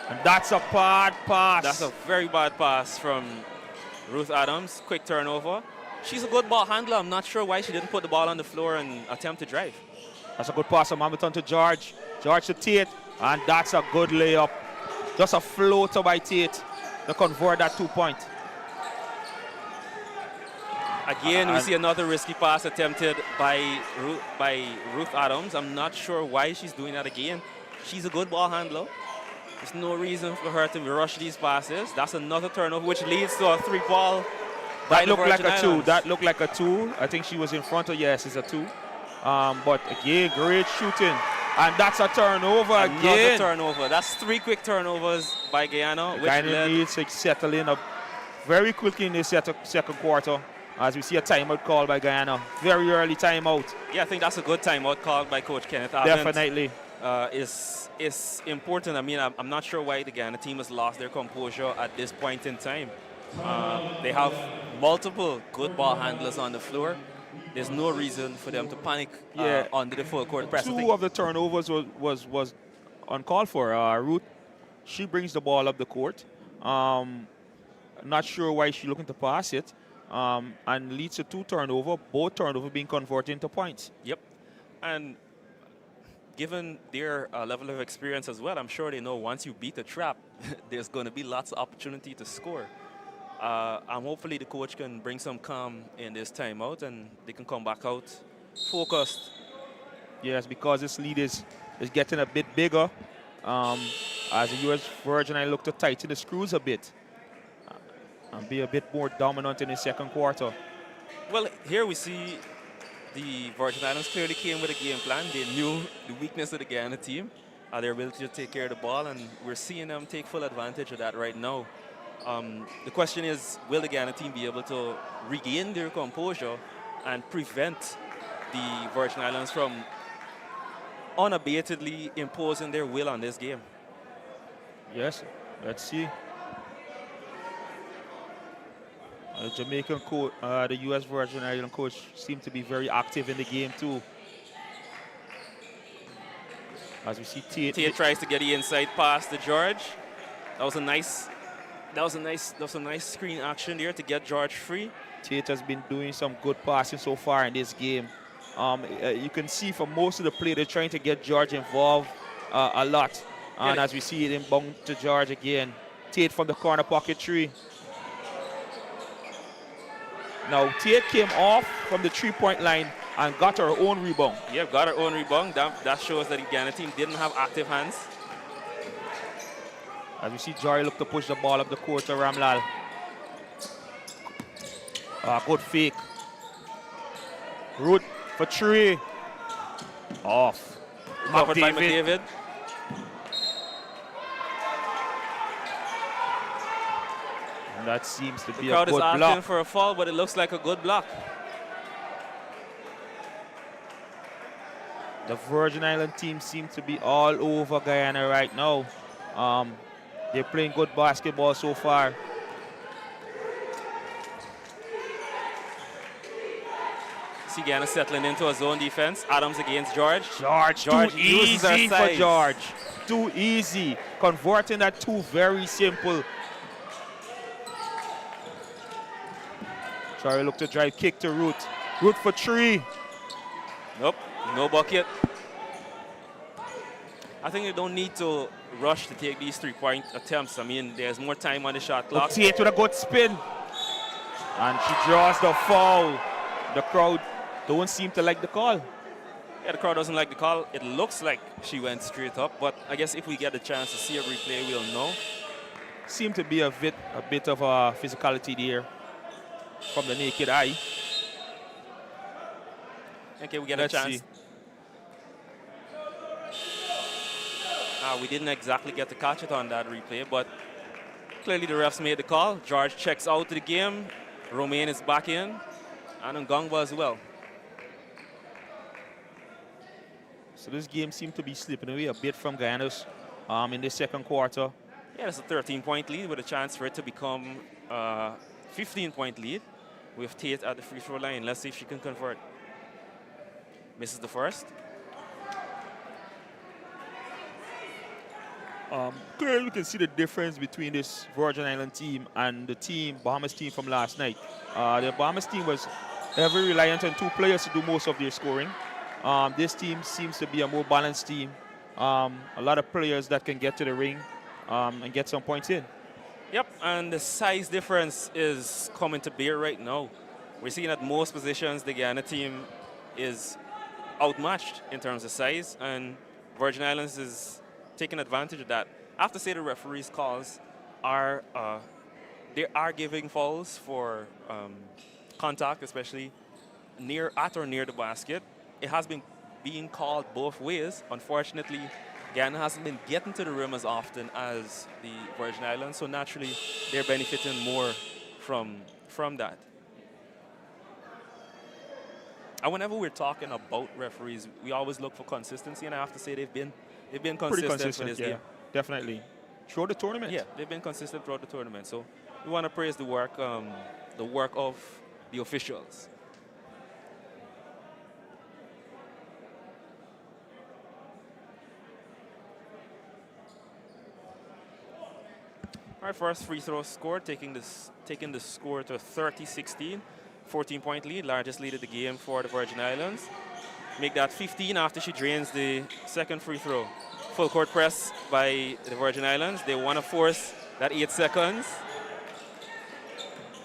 And that's a bad pass. That's a very bad pass from Ruth Adams. Quick turnover. She's a good ball handler. I'm not sure why she didn't put the ball on the floor and attempt to drive. That's a good pass from Hamilton to George. George to Tate. And that's a good layup. Just a floater by Tate to convert that 2 point. Again, we see another risky pass attempted by Ruth Adams. I'm not sure why she's doing that again. She's a good ball handler. There's no reason for her to rush these passes. That's another turnover, which leads to a 3-ball. That looked like a 2. That looked like a 2. I think she was in front of, yes, it's a 2. But again, great shooting. And that's a turnover again. Another turnover. That's 3 quick turnovers by Guyana. Guyana needs to settle in up very quickly in the second quarter. As we see a timeout call by Guyana. Very early timeout. Yeah, I think that's a good timeout called by Coach Kenneth. Definitely. Is important. I mean, I'm not sure why the Guyana team has lost their composure at this point in time. They have multiple good ball handlers on the floor. There's no reason for them to panic under the full court press. 2 of the turnovers was uncalled for. Ruth, she brings the ball up the court. Not sure why she's looking to pass it. And leads to 2 turnovers, both turnovers being converted into points. Yep. And given their level of experience as well, I'm sure they know once you beat the trap, there's going to be lots of opportunity to score. Hopefully the coach can bring some calm in this timeout and they can come back out focused. Yes, because this lead is getting a bit bigger. As the U.S. Virgin Islands look to tighten the screws a bit and be a bit more dominant in the second quarter. Well, here we see the Virgin Islands clearly came with a game plan. They knew the weakness of the Guyana team, their ability to take care of the ball, and we're seeing them take full advantage of that right now. The question is, will the Guyana team be able to regain their composure and prevent the Virgin Islands from unabatedly imposing their will on this game? Yes, let's see. The Jamaican coach, the U.S. Virgin Islands coach seemed to be very active in the game too. As we see Tate tries to get the inside pass to George. That was a nice screen action there to get George free. Tate has been doing some good passing so far in this game. You can see from most of the play they're trying to get George involved a lot. And as we see it inbound to George again. Tate from the corner pocket 3. Now, Tate came off from the 3-point line and got her own rebound. Yeah, got her own rebound. That shows that the Guyana team didn't have active hands. As we see Joy look to push the ball up the court to Ramlal. Good fake. Root for 3. Off. Covered by McDavid. That seems to be a good block. The crowd is asking for a foul, but it looks like a good block. The Virgin Island team seems to be all over Guyana right now. They're playing good basketball so far. See Guyana settling into a zone defense. Adams against George. George too easy for George. Too easy. Converting that 2 very simple. Sorry, look to drive kick to Root. Root for 3. Nope, no bucket. I think you don't need to rush to take these 3-point attempts. I mean, there's more time on the shot clock. Tate with a good spin. And she draws the foul. The crowd don't seem to like the call. Yeah, the crowd doesn't like the call. It looks like she went straight up, but I guess if we get a chance to see a replay, we'll know. Seemed to be a bit of a physicality there from the naked eye. Okay, we get a chance. See. We didn't exactly get to catch it on that replay, but clearly the refs made the call. George checks out of the game. Romaine is back in, and Ngongba as well. So this game seemed to be slipping away a bit from Guyana's in the second quarter. Yeah, it's a 13-point lead with a chance for it to become 15-point lead with Tate at the free throw line. Let's see if she can convert. Misses the first. Clearly we can see the difference between this Virgin Island team and the Bahamas team from last night. The Bahamas team was heavily reliant on 2 players to do most of their scoring. This team seems to be a more balanced team. A lot of players that can get to the ring and get some points in. Yep, and the size difference is coming to bear right now. We're seeing at most positions the Guyana team is outmatched in terms of size, and Virgin Islands is taking advantage of that. I have to say the referees' calls are they are giving fouls for contact, especially at or near the basket. It has been being called both ways. Unfortunately, Guyana hasn't been getting to the rim as often as the Virgin Islands, so naturally they're benefiting more from that. And whenever we're talking about referees, we always look for consistency, and I have to say they've been consistent, Pretty consistent for this yeah, game. definitely. Throughout the tournament. Yeah, they've been consistent throughout the tournament. So we want to praise the work of the officials. All right, first free throw score, taking the score to 30-16, 14-point lead, largest lead of the game for the Virgin Islands. Make that 15 after she drains the second free throw. Full court press by the Virgin Islands. They want to force that 8 seconds.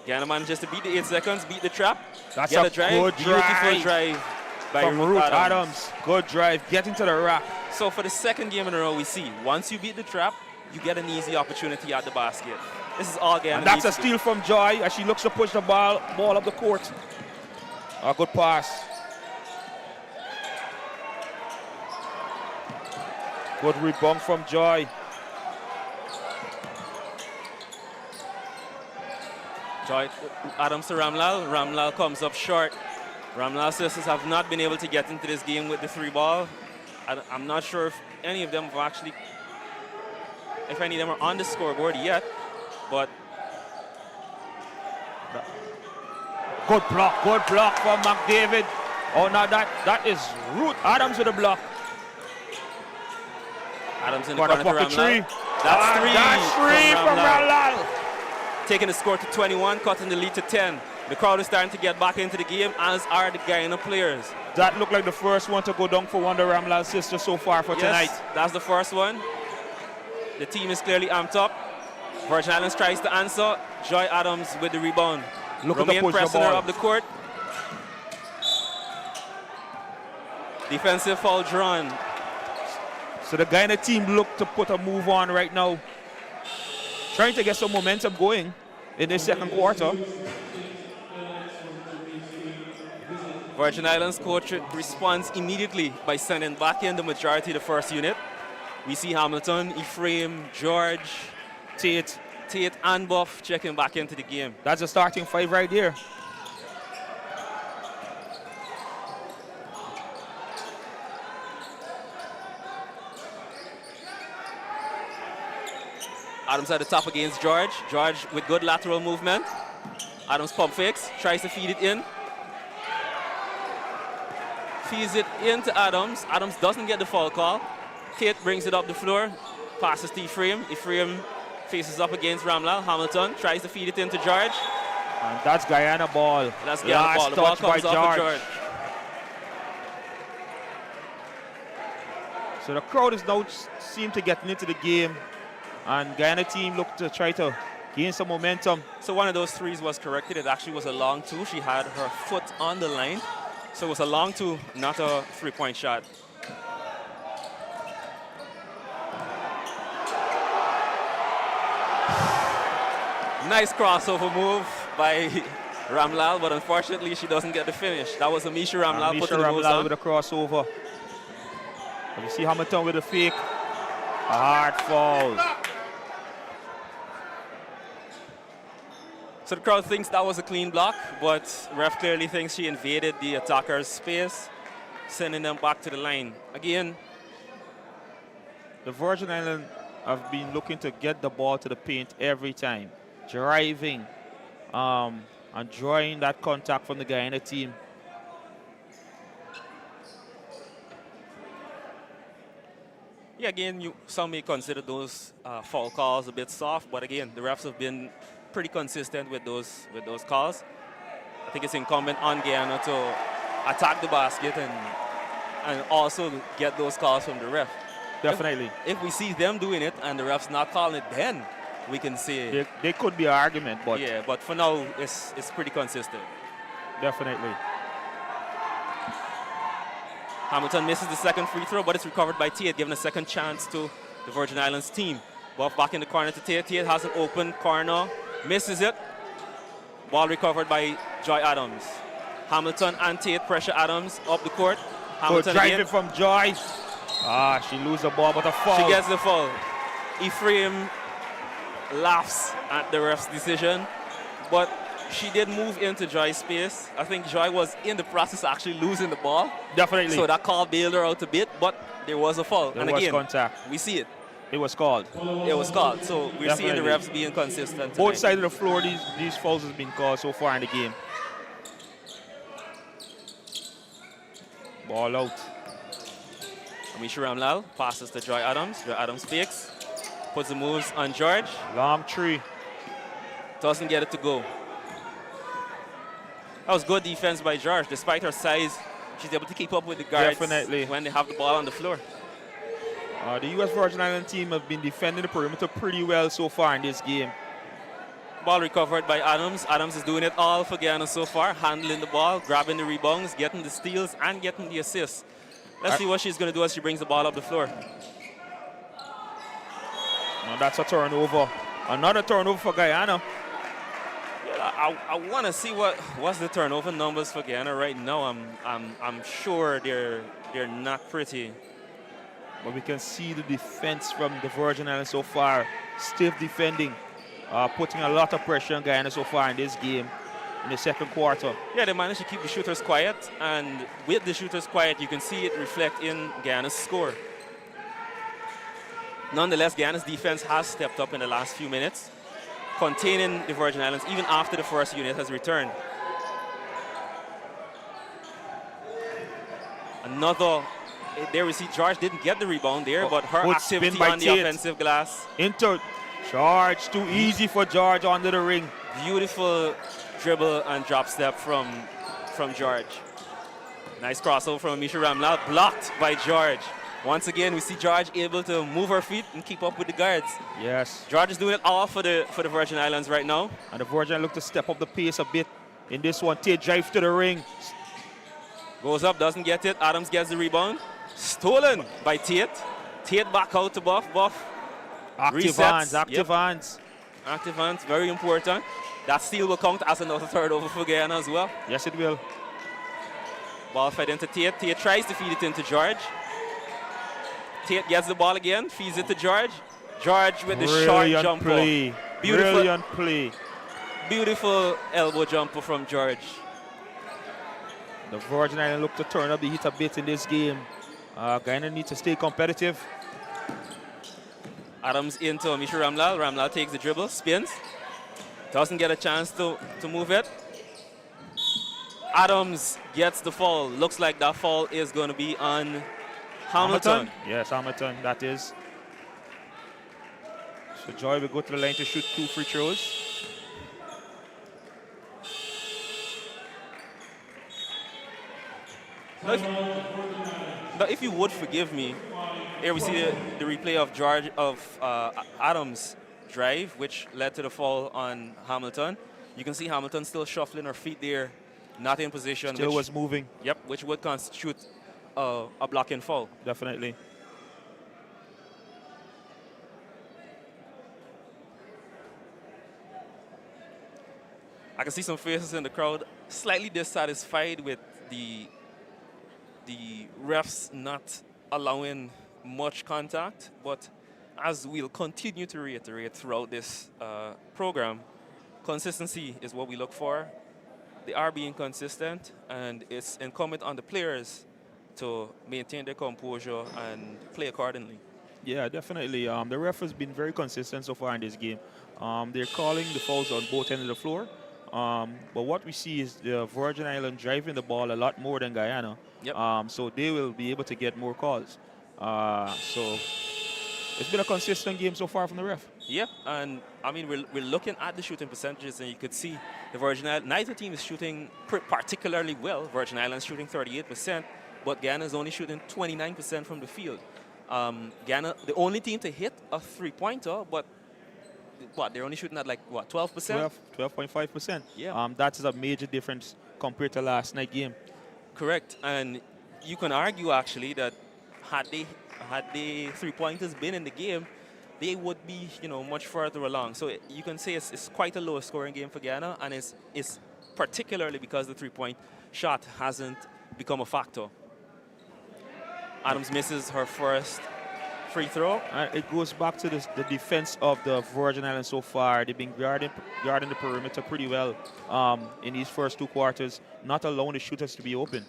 Guyana manages to beat the 8 seconds, beat the trap. That's get a a drive. good Beautiful drive by from Ruth Adams. Good drive, get into the rack. So for the second game in a row, we see once you beat the trap, you get an easy opportunity at the basket. This is all Guyana And that's a needs to do. steal from Joy as she looks to push the ball up the court. A good pass. Good rebound from Joy. Joy Adams to Ramlal. Ramlal comes up short. Ramlal's sisters have not been able to get into this game with the 3 ball. I'm not sure if any of them have actually, if any of them are on the scoreboard yet, but Good block from McDavid. Oh, now that is Ruth Adams with a block. Adams in the corner to Ramlal. That's three from Ramlal. Taking the score to 21, cutting the lead to 10. The crowd is starting to get back into the game, as are the Guyana players. That looked like the first one to go down for one of the Ramlal sisters so far for tonight. That's the first one. The team is clearly amped up. Virgin Islands tries to answer. Joy Adams with the rebound. Looking to push pressing the her ball up the court. Defensive foul drawn. So the Guyana team look to put a move on right now. Trying to get some momentum going in the second quarter. Virgin Islands coach responds immediately by sending back in the majority of the first unit. We see Hamilton, Ephraim, George, Tate, and Buff checking back into the game. That's a starting 5 right there. Adams at the top against George. George with good lateral movement. Adams pump fakes, tries to feed it in. Feeds it into Adams. Adams doesn't get the foul call. Tate brings it up the floor, passes to Ephraim. Ephraim faces up against Ramlal. Hamilton tries to feed it into George. And that's Guyana ball. That's Guyana ball. The ball comes off of George. So the crowd is now seem to getting into the game, and Guyana team look to try to gain some momentum. So one of those threes was corrected. It actually was a long 2. She had her foot on the line. So it was a long 2, not a 3-point shot. Nice crossover move by Ramlal, but unfortunately she doesn't get the finish. That was Amisha Ramlal putting the moves on. With a crossover. And you see Hamilton with a fake. A hard foul. So the crowd thinks that was a clean block, but ref clearly thinks she invaded the attacker's space, sending them back to the line. Again, the Virgin Islands have been looking to get the ball to the paint every time. Driving and drawing that contact from the Guyana team. yeah, again, some may consider those foul calls a bit soft, but again, the refs have been pretty consistent with those calls. I think it's incumbent on Guyana to attack the basket and also get those calls from the ref. Definitely. If we see them doing it and the refs not calling it, then we can say there could be an argument, but yeah. But for now, it's pretty consistent. Definitely. Hamilton misses the second free throw, but it's recovered by Tate, giving a second chance to the Virgin Islands team. Buff back in the corner to Tate. Tate has an open corner, misses it. Ball recovered by Joy Adams. Hamilton and Tate pressure Adams up the court. Hamilton driving again. from Joy. She loses the ball, but a foul. She gets the foul. Ephraim laughs at the ref's decision, but she did move into Joy's space. I think Joy was in the process of actually losing the ball. Definitely. So that call bailed her out a bit, but there was a foul. There was contact. We see it. It was called. It was called. So we're Definitely. seeing the refs being consistent Both tonight. sides of the floor, these fouls have been called so far in the game. Ball out. Amisha Ramlal passes to Joy Adams. Joy Adams fakes. Puts the moves on George. Long three. Doesn't get it to go. That was good defense by George. Despite her size, she's able to keep up with the guards Definitely. when they have the ball on the floor. The U.S. Virgin Islands team have been defending the perimeter pretty well so far in this game. Ball recovered by Adams. Adams is doing it all for Guyana so far, handling the ball, grabbing the rebounds, getting the steals, and getting the assists. Let's see what she's going to do as she brings the ball up the floor. Now that's a turnover. Another turnover for Guyana. Yeah, I want to see what's the turnover numbers for Guyana right now. I'm sure they're not pretty. But we can see the defense from the Virgin Islands so far. Stiff defending, putting a lot of pressure on Guyana so far in this game in the second quarter. Yeah, they managed to keep the shooters quiet, and with the shooters quiet, you can see it reflect in Guyana's score. Nonetheless, Guyana's defense has stepped up in the last few minutes, containing the Virgin Islands even after the first unit has returned. There we see George didn't get the rebound there, but her Good activity spin by on the Tate. offensive glass. Into George, too easy for George under the ring. Beautiful dribble and drop step from George. Nice crossover from Amisha Ramlal, blocked by George. Once again, we see George able to move her feet and keep up with the guards. Yes. George is doing it all for the Virgin Islands right now. And the Virgin look to step up the pace a bit in this one. Tate drive to the ring. Goes up, doesn't get it. Adams gets the rebound. Stolen by Tate. Tate back out to Buff. Buff Active resets. hands, active hands. Active hands, very important. That steal will count as another turnover for Guyana as well. Yes, it will. Ball fed into Tate. Tate tries to feed it into George. Tate gets the ball again, feeds it to George. George with the short jumper. Play. Beautiful. Brilliant play. Beautiful elbow jumper from George. The Virgin Islands look to turn up the heat a bit in this game. Guyana needs to stay competitive. Adams into Amisha Ramlal. Ramlal takes the dribble, spins. Doesn't get a chance to move it. Adams gets the foul. Looks like that foul is going to be on Hamilton. Yes, Hamilton, that is. So Joy will go to the line to shoot 2 free throws. Now, if you would forgive me, here we see the replay of Adams' drive, which led to the foul on Hamilton. You can see Hamilton still shuffling her feet there, not in position. Still was moving. Yep, which would constitute a blocking foul. Definitely. I can see some faces in the crowd slightly dissatisfied with the refs not allowing much contact, but as we'll continue to reiterate throughout this program, consistency is what we look for. They are being consistent, and it's incumbent on the players to maintain their composure and play accordingly. Yeah, definitely. The ref has been very consistent so far in this game. They're calling the fouls on both ends of the floor. But what we see is the Virgin Islands driving the ball a lot more than Guyana. Yep. So they will be able to get more calls. So it's been a consistent game so far from the ref. Yep, and I mean, we're looking at the shooting percentages, and you could see the Virgin Islands, neither team is shooting particularly well. Virgin Islands shooting 38%, but Guyana is only shooting 29% from the field. Guyana, the only team to hit a three-pointer, but what, they're only shooting at like, what, 12%? 12.5%. Yeah. That is a major difference compared to last night game. Correct. And you can argue, actually, that had the three-pointers been in the game, they would be, much further along. So you can say it's quite a low-scoring game for Guyana, and it's particularly because the three-point shot hasn't become a factor. Adams misses her first free throw. It goes back to the defense of the Virgin Islands so far. They've been guarding the perimeter pretty well in these first 2 quarters, not allowing the shooters to be open.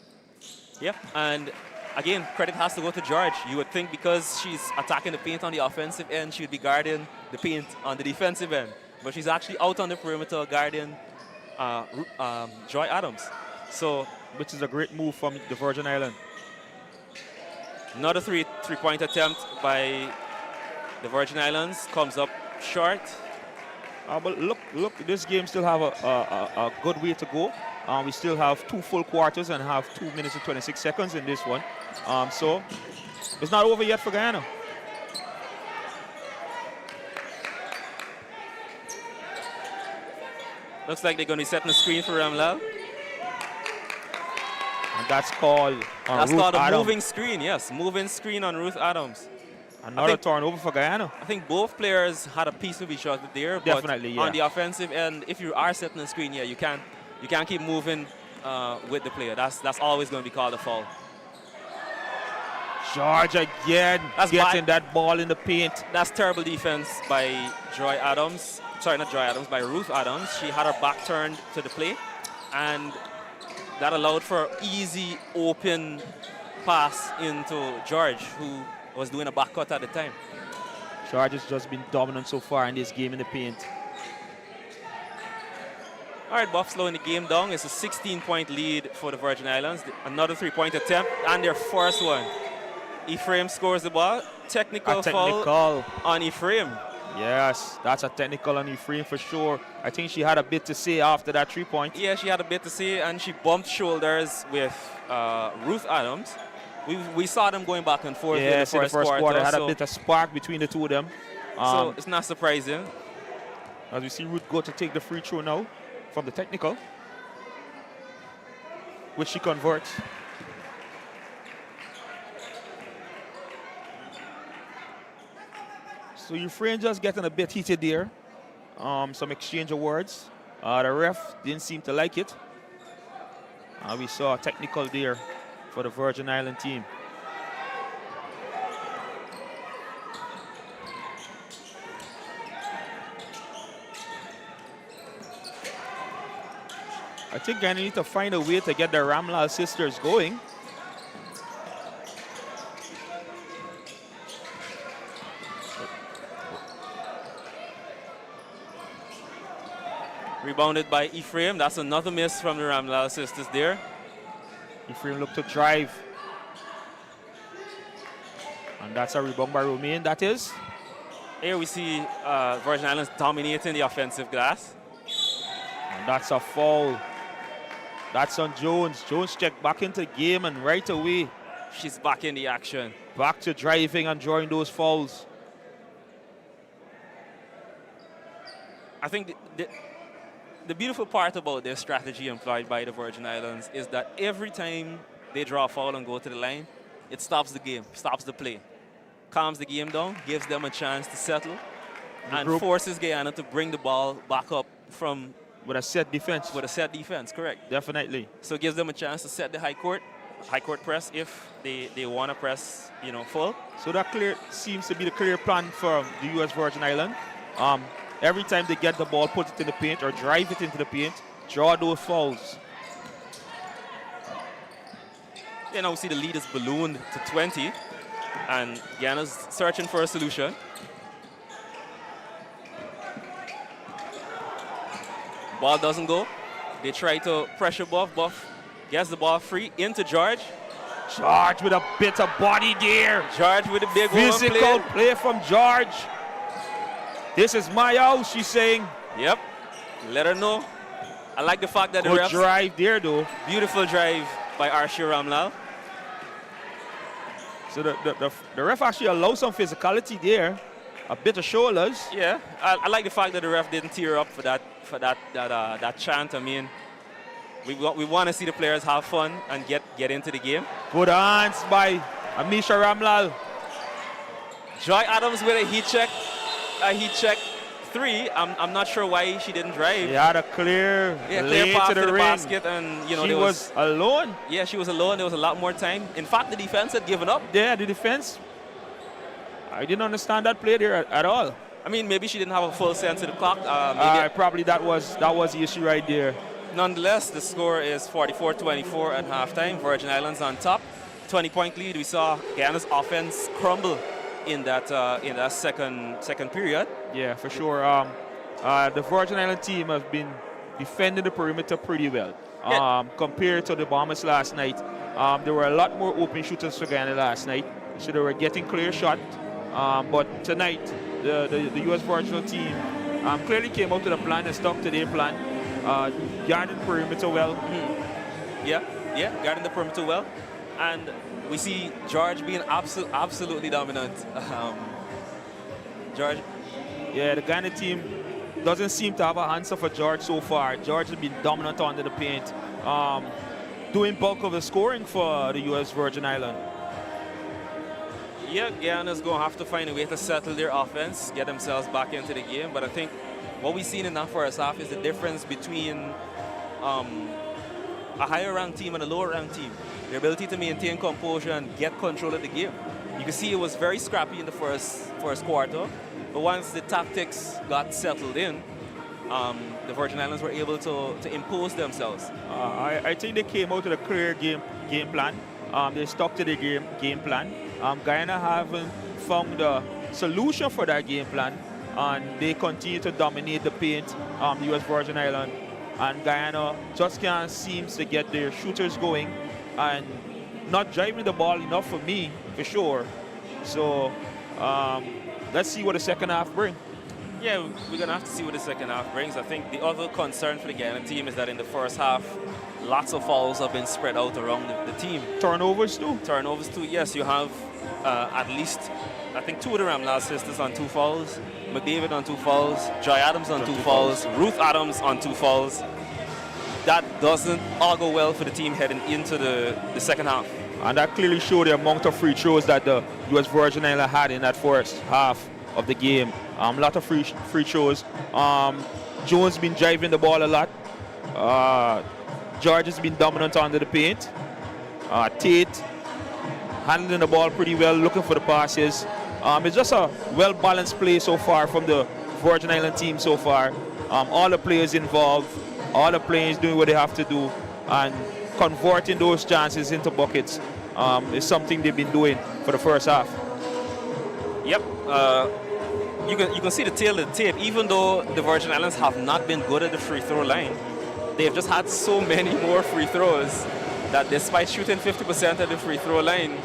Yep, and again, credit has to go to George. You would think because she's attacking the paint on the offensive end, she'd be guarding the paint on the defensive end. But she's actually out on the perimeter guarding Joy Adams. So, which is a great move from the Virgin Islands. Another three-point attempt by the Virgin Islands comes up short. But look, this game still have a good way to go. We still have 2 full quarters and have 2 minutes and 26 seconds in this one. So it's not over yet for Guyana. Looks like they're going to be setting the screen for Ramlal. And that's called That's Ruth called a Adams. moving screen, yes. Moving screen on Ruth Adams. Another turnover for Guyana. I think both players had a piece of each other there. Definitely, but yeah. on the offensive end, if you are setting the screen, yeah, you can't keep moving with the player. That's always going to be called a foul. George again getting that ball in the paint. That's terrible defense by Joy Adams. Sorry, not Joy Adams, by Ruth Adams. She had her back turned to the play, and that allowed for easy open pass into George, who was doing a back cut at the time. George has just been dominant so far in this game in the paint. All right, Buff slowing the game down. It's a 16-point lead for the Virgin Islands. Another three-point attempt, and their first one. Ephraim scores the ball. Technical foul on Ephraim. Yes, that's a technical on Ephraim for sure. I think she had a bit to say after that 3-point. Yeah, she had a bit to say, and she bumped shoulders with Ruth Adams. We saw them going back and forth in the first quarter. Had a bit of spark between the two of them. So it's not surprising. As we see Ruth go to take the free throw now from the technical, which she converts. So Ephraim just getting a bit heated there. Some exchange of words. The ref didn't seem to like it. We saw a technical there for the Virgin Island team. I think I need to find a way to get the Ramlal sisters going. Rebounded by Ephraim. That's another miss from the Ramlal sisters there. Ephraim looked to drive. And that's a rebound by Romain, that is. Here we see Virgin Islands dominating the offensive glass. And that's a foul. That's on Jones. Jones checked back into the game, and right away, she's back in the action. Back to driving and drawing those fouls. I think the beautiful part about their strategy employed by the Virgin Islands is that every time they draw a foul and go to the line, it stops the game, stops the play, calms the game down, gives them a chance to settle, and forces Guyana to bring the ball back up from... With a set defense. With a set defense, correct. Definitely. So it gives them a chance to set the high court press if they want to press, full. So that seems to be the clear plan for the U.S. Virgin Islands. Every time they get the ball, put it in the paint or drive it into the paint, draw those fouls. Now we see the lead is ballooned to 20, and Guyana's searching for a solution. Ball doesn't go. They try to pressure Buff. Buff gets the ball free into George. George with a bit of body there. George with a big physical play from George. This is my house, she's saying. Yep. Let her know. I like the fact that the refs... Good drive there, though. Beautiful drive by Arshia Ramlal. So the ref actually allows some physicality there. a bit of shoulders. Yeah, I like the fact that the ref didn't tear up for that chant. I mean, we want to see the players have fun and get into the game. Good hands by Amisha Ramlal. Joy Adams with a heat check 3. I'm not sure why she didn't drive. He had a clear lane path to the ring. basket, and you know She was alone. Yeah, she was alone. There was a lot more time. In fact, the defense had given up. Yeah, the defense. I didn't understand that play there at all. I mean, maybe she didn't have a full sense of the clock. Probably that was the issue right there. Nonetheless, the score is 44-24 at halftime. Virgin Islands on top. 20-point lead. We saw Guyana's offense crumble in that second period. Yeah, for sure. The Virgin Island team has been defending the perimeter pretty well. Yeah. Compared to the Bombers last night, there were a lot more open shooters for Guyana last night, so they were getting clear shot. But tonight, the U.S. Virgin team clearly came out with a plan and stuck to their plan, guarding the perimeter well. Yeah, guarding the perimeter well. And we see George being absolutely dominant. George. Yeah, the Ghana team doesn't seem to have an answer for George so far. George has been dominant under the paint, doing bulk of the scoring for the U.S. Virgin Island. Yeah, Guyana's going to have to find a way to settle their offense, get themselves back into the game. But I think what we've seen in that first half is the difference between a higher-ranked team and a lower-ranked team. Their ability to maintain composure and get control of the game. You can see it was very scrappy in the first quarter, but once the tactics got settled in, the Virgin Islands were able to impose themselves. I think they came out with a clear game plan. They stuck to the game plan. Guyana haven't found a solution for that game plan, and they continue to dominate the paint. The U.S. Virgin Island and Guyana just can't seem to get their shooters going and not driving the ball enough for me, for sure. So let's see what the second half brings. Yeah, we're going to have to see what the second half brings. I think the other concern for the Guyana team is that in the first half, lots of fouls have been spread out around the team. Turnovers too? Turnovers too, yes. You have at least, I think, 2 of the Ramlal sisters on 2 fouls, McDavid on 2 fouls, Joy Adams on 2 fouls, Ruth Adams on 2 fouls. That doesn't augur well for the team heading into the second half. And that clearly showed the amount of free throws that the U.S. Virgin Islands had in that first half of the game. A lot of free throws. Jones been driving the ball a lot. George has been dominant under the paint. Tate handling the ball pretty well, looking for the passes. It's just a well-balanced play so far from the Virgin Island team so far. All the players involved, all the players doing what they have to do, and converting those chances into buckets is something they've been doing for the first half. Yep. You can see the tail of the tape. Even though the Virgin Islands have not been good at the free throw line, they've just had so many more free throws that despite shooting 50% at the free throw line,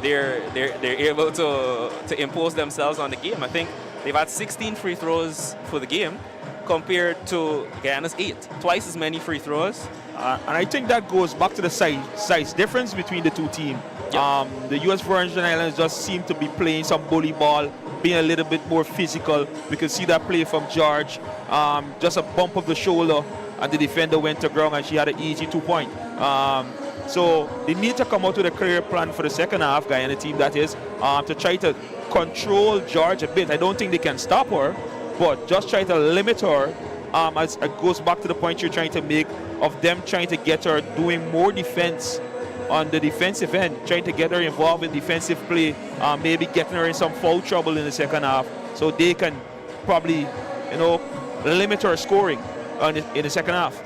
they're able to impose themselves on the game. I think they've had 16 free throws for the game compared to Guyana's 8. Twice as many free throws. And I think that goes back to the size difference between the two teams. Yep. The U.S. Virgin Islands just seem to be playing some bully ball, being a little bit more physical. We can see that play from George. Just a bump of the shoulder, and the defender went to ground, and she had an easy 2-point. So they need to come out with a clear plan for the second half, Guyana team that is, to try to control George a bit. I don't think they can stop her, but just try to limit her. As it goes back to the point you're trying to make of them trying to get her doing more defense on the defensive end, trying to get her involved in defensive play, maybe getting her in some foul trouble in the second half, so they can probably, limit her scoring in the second half.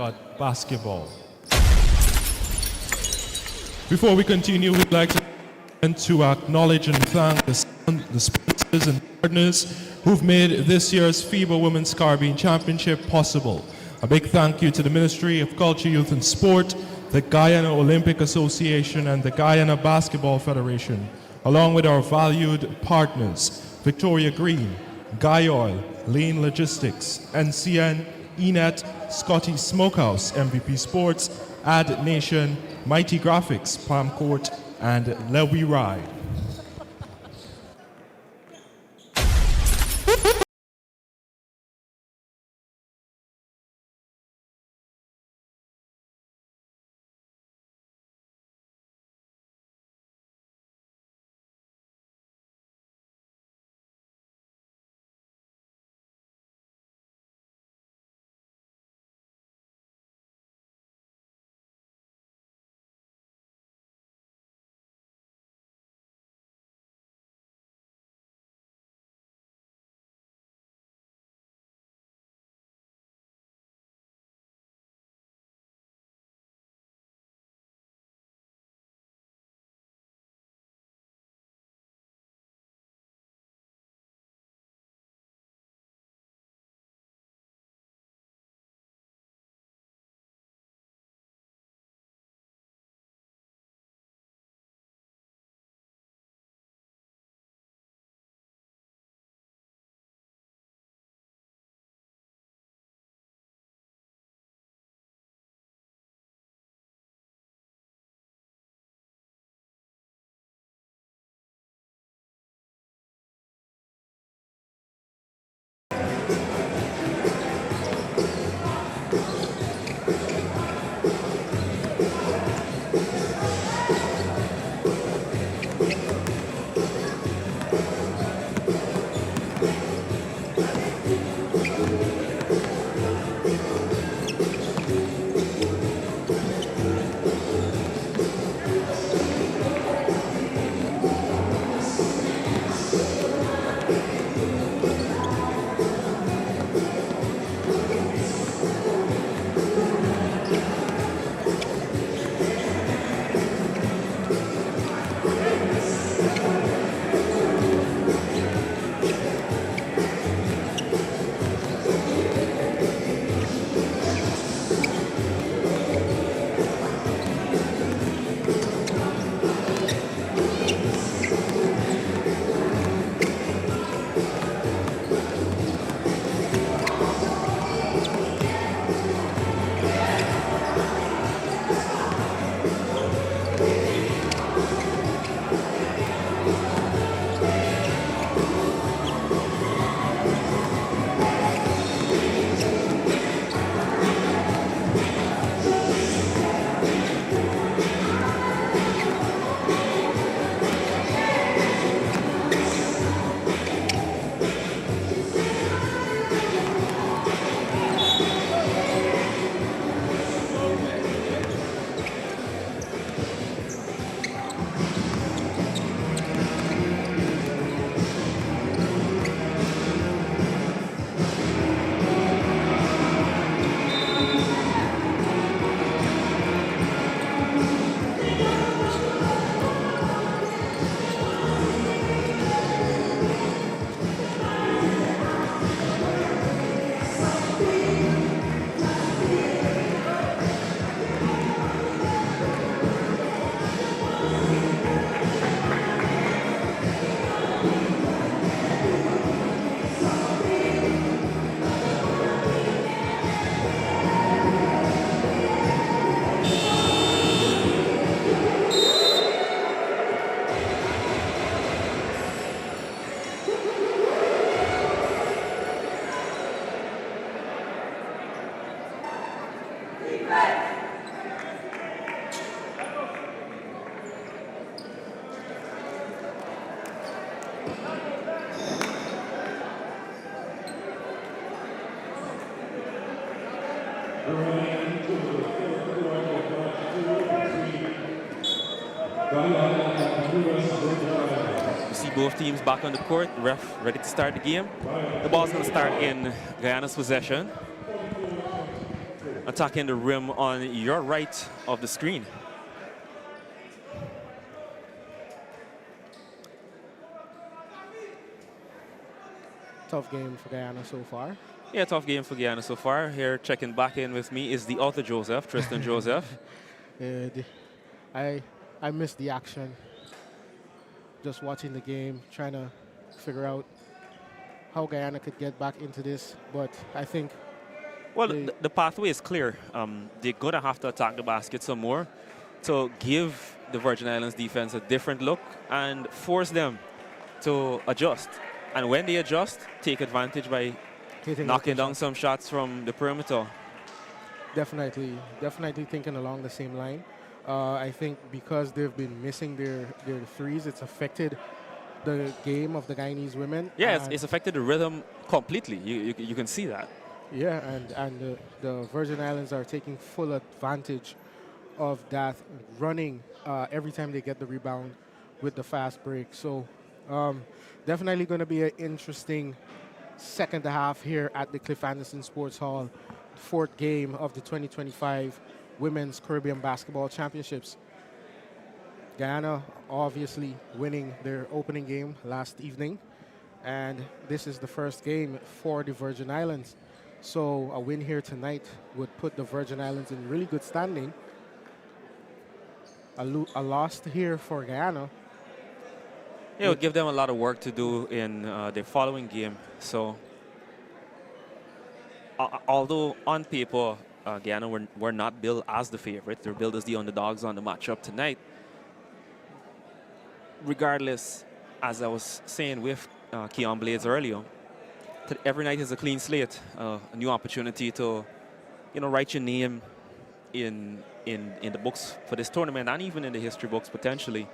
got basketball. Before we continue, we'd like to acknowledge and thank the sponsors and partners who've made this year's FIBA Women's Caribbean Championship possible. A big thank you to the Ministry of Culture, Youth and Sport, the Guyana Olympic Association and the Guyana Basketball Federation, along with our valued partners, Victoria Green, Guy Oil, Lane Logistics, NCN, ENET, Scotty Smokehouse, MVP Sports, Ad Nation, Mighty Graphics, Palm Court, and Lewy Ride. You see both teams back on the court, the ref ready to start the game. The ball's going to start in Guyana's possession. attacking the rim on your right of the screen. Tough game for Guyana so far. Yeah, tough game for Guyana so far. Here checking back in with me is the other Joseph, Tristan Joseph. I missed the action. Just watching the game, trying to figure out how Guyana could get back into this. But I think Well, the pathway is clear. They're going to have to attack the basket some more to give the Virgin Islands defense a different look and force them to adjust. And when they adjust, take advantage by knocking down some shots from the perimeter. definitely thinking along the same line. I think because they've been missing their threes, it's affected the game of the Guyanese women. Yeah, it's affected the rhythm completely. You can see that. Yeah, and the Virgin Islands are taking full advantage of that, running every time they get the rebound with the fast break. So definitely going to be an interesting second half here at the Cliff Anderson Sports Hall, fourth game of the 2025 Women's Caribbean Basketball Championships. Guyana obviously winning their opening game last evening, and this is the first game for the Virgin Islands. So a win here tonight would put the Virgin Islands in really good standing. A loss here for Guyana. Yeah, it would give them a lot of work to do in their following game. So, although on paper, Guyana were not billed as the favorite, they're billed as the underdogs on the matchup tonight. Regardless, as I was saying with Keon Blades earlier, every night is a clean slate, a new opportunity to, write your name in the books for this tournament and even in the history books potentially.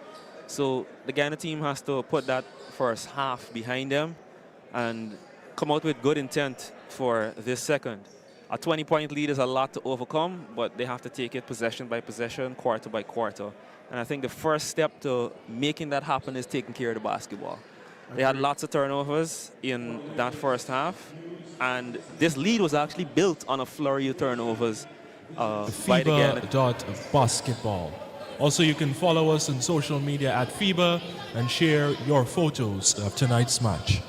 So the Guyana team has to put that first half behind them and come out with good intent for this second. A 20-point lead is a lot to overcome, but they have to take it possession by possession, quarter by quarter. And I think the first step to making that happen is taking care of the basketball. They had lots of turnovers in that first half, and this lead was actually built on a flurry of turnovers by the Guyana. FIBA.basketball. Also, you can follow us on social media at FIBA and share your photos of tonight's match.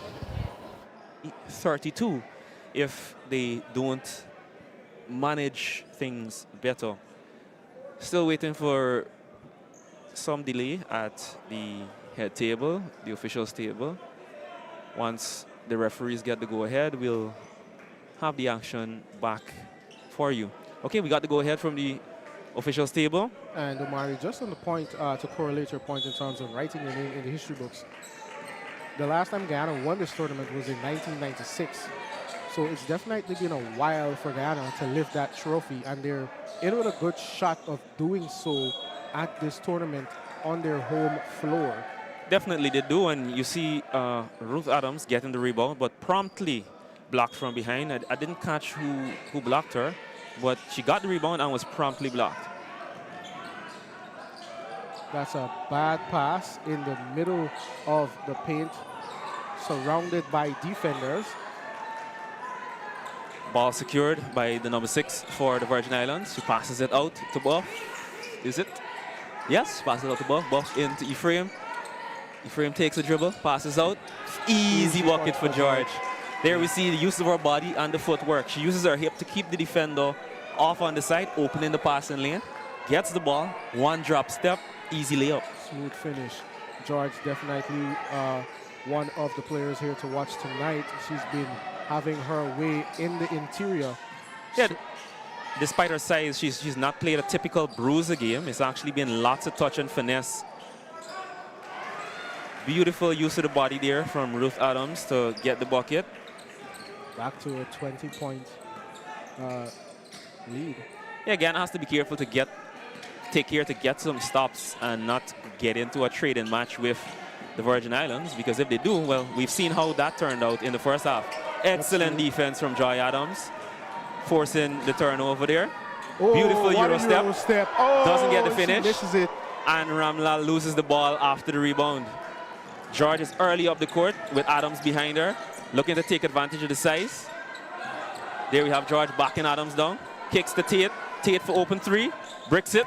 32 if they don't manage things better. Still waiting for some delay at the head table, the officials table. Once the referees get the go-ahead, we'll have the action back for you. Okay, we got the go-ahead from the officials table. And Omari, just on the point, to correlate your point in terms of writing your name in the history books, the last time Guyana won this tournament was in 1996. So it's definitely been a while for Guyana to lift that trophy, and they're in with a good shot of doing so at this tournament on their home floor. Definitely they do, and you see Ruth Adams getting the rebound, but promptly blocked from behind. I didn't catch who blocked her, but she got the rebound and was promptly blocked. That's a bad pass in the middle of the paint, surrounded by defenders. Ball secured by the number 6 for the Virgin Islands. She passes it out to Buff. Is it? Yes, passes it out to Buff. Buff into Ephraim. Ephraim takes a dribble, passes out. Easy bucket for George. There we see the use of her body and the footwork. She uses her hip to keep the defender off on the side, opening the passing lane. Gets the ball, one drop step, easy layup. Smooth finish. George definitely one of the players here to watch tonight. She's been having her way in the interior. Yeah, despite her size, she's not played a typical bruiser game. It's actually been lots of touch and finesse. Beautiful use of the body there from Ruth Adams to get the bucket. Back to a 20-point lead. Yeah, Guyana has to be careful to take care to get some stops and not get into a trading match with the Virgin Islands, because if they do, well, we've seen how that turned out in the first half. Excellent defense from Joy Adams, forcing the turnover there. Oh, beautiful Euro step. Oh, doesn't get the finish. This is it. And Ramlal loses the ball after the rebound. George is early up the court with Adams behind her, looking to take advantage of the size. There we have George backing Adams down. Kicks to Tate. Tate for open three. Bricks it.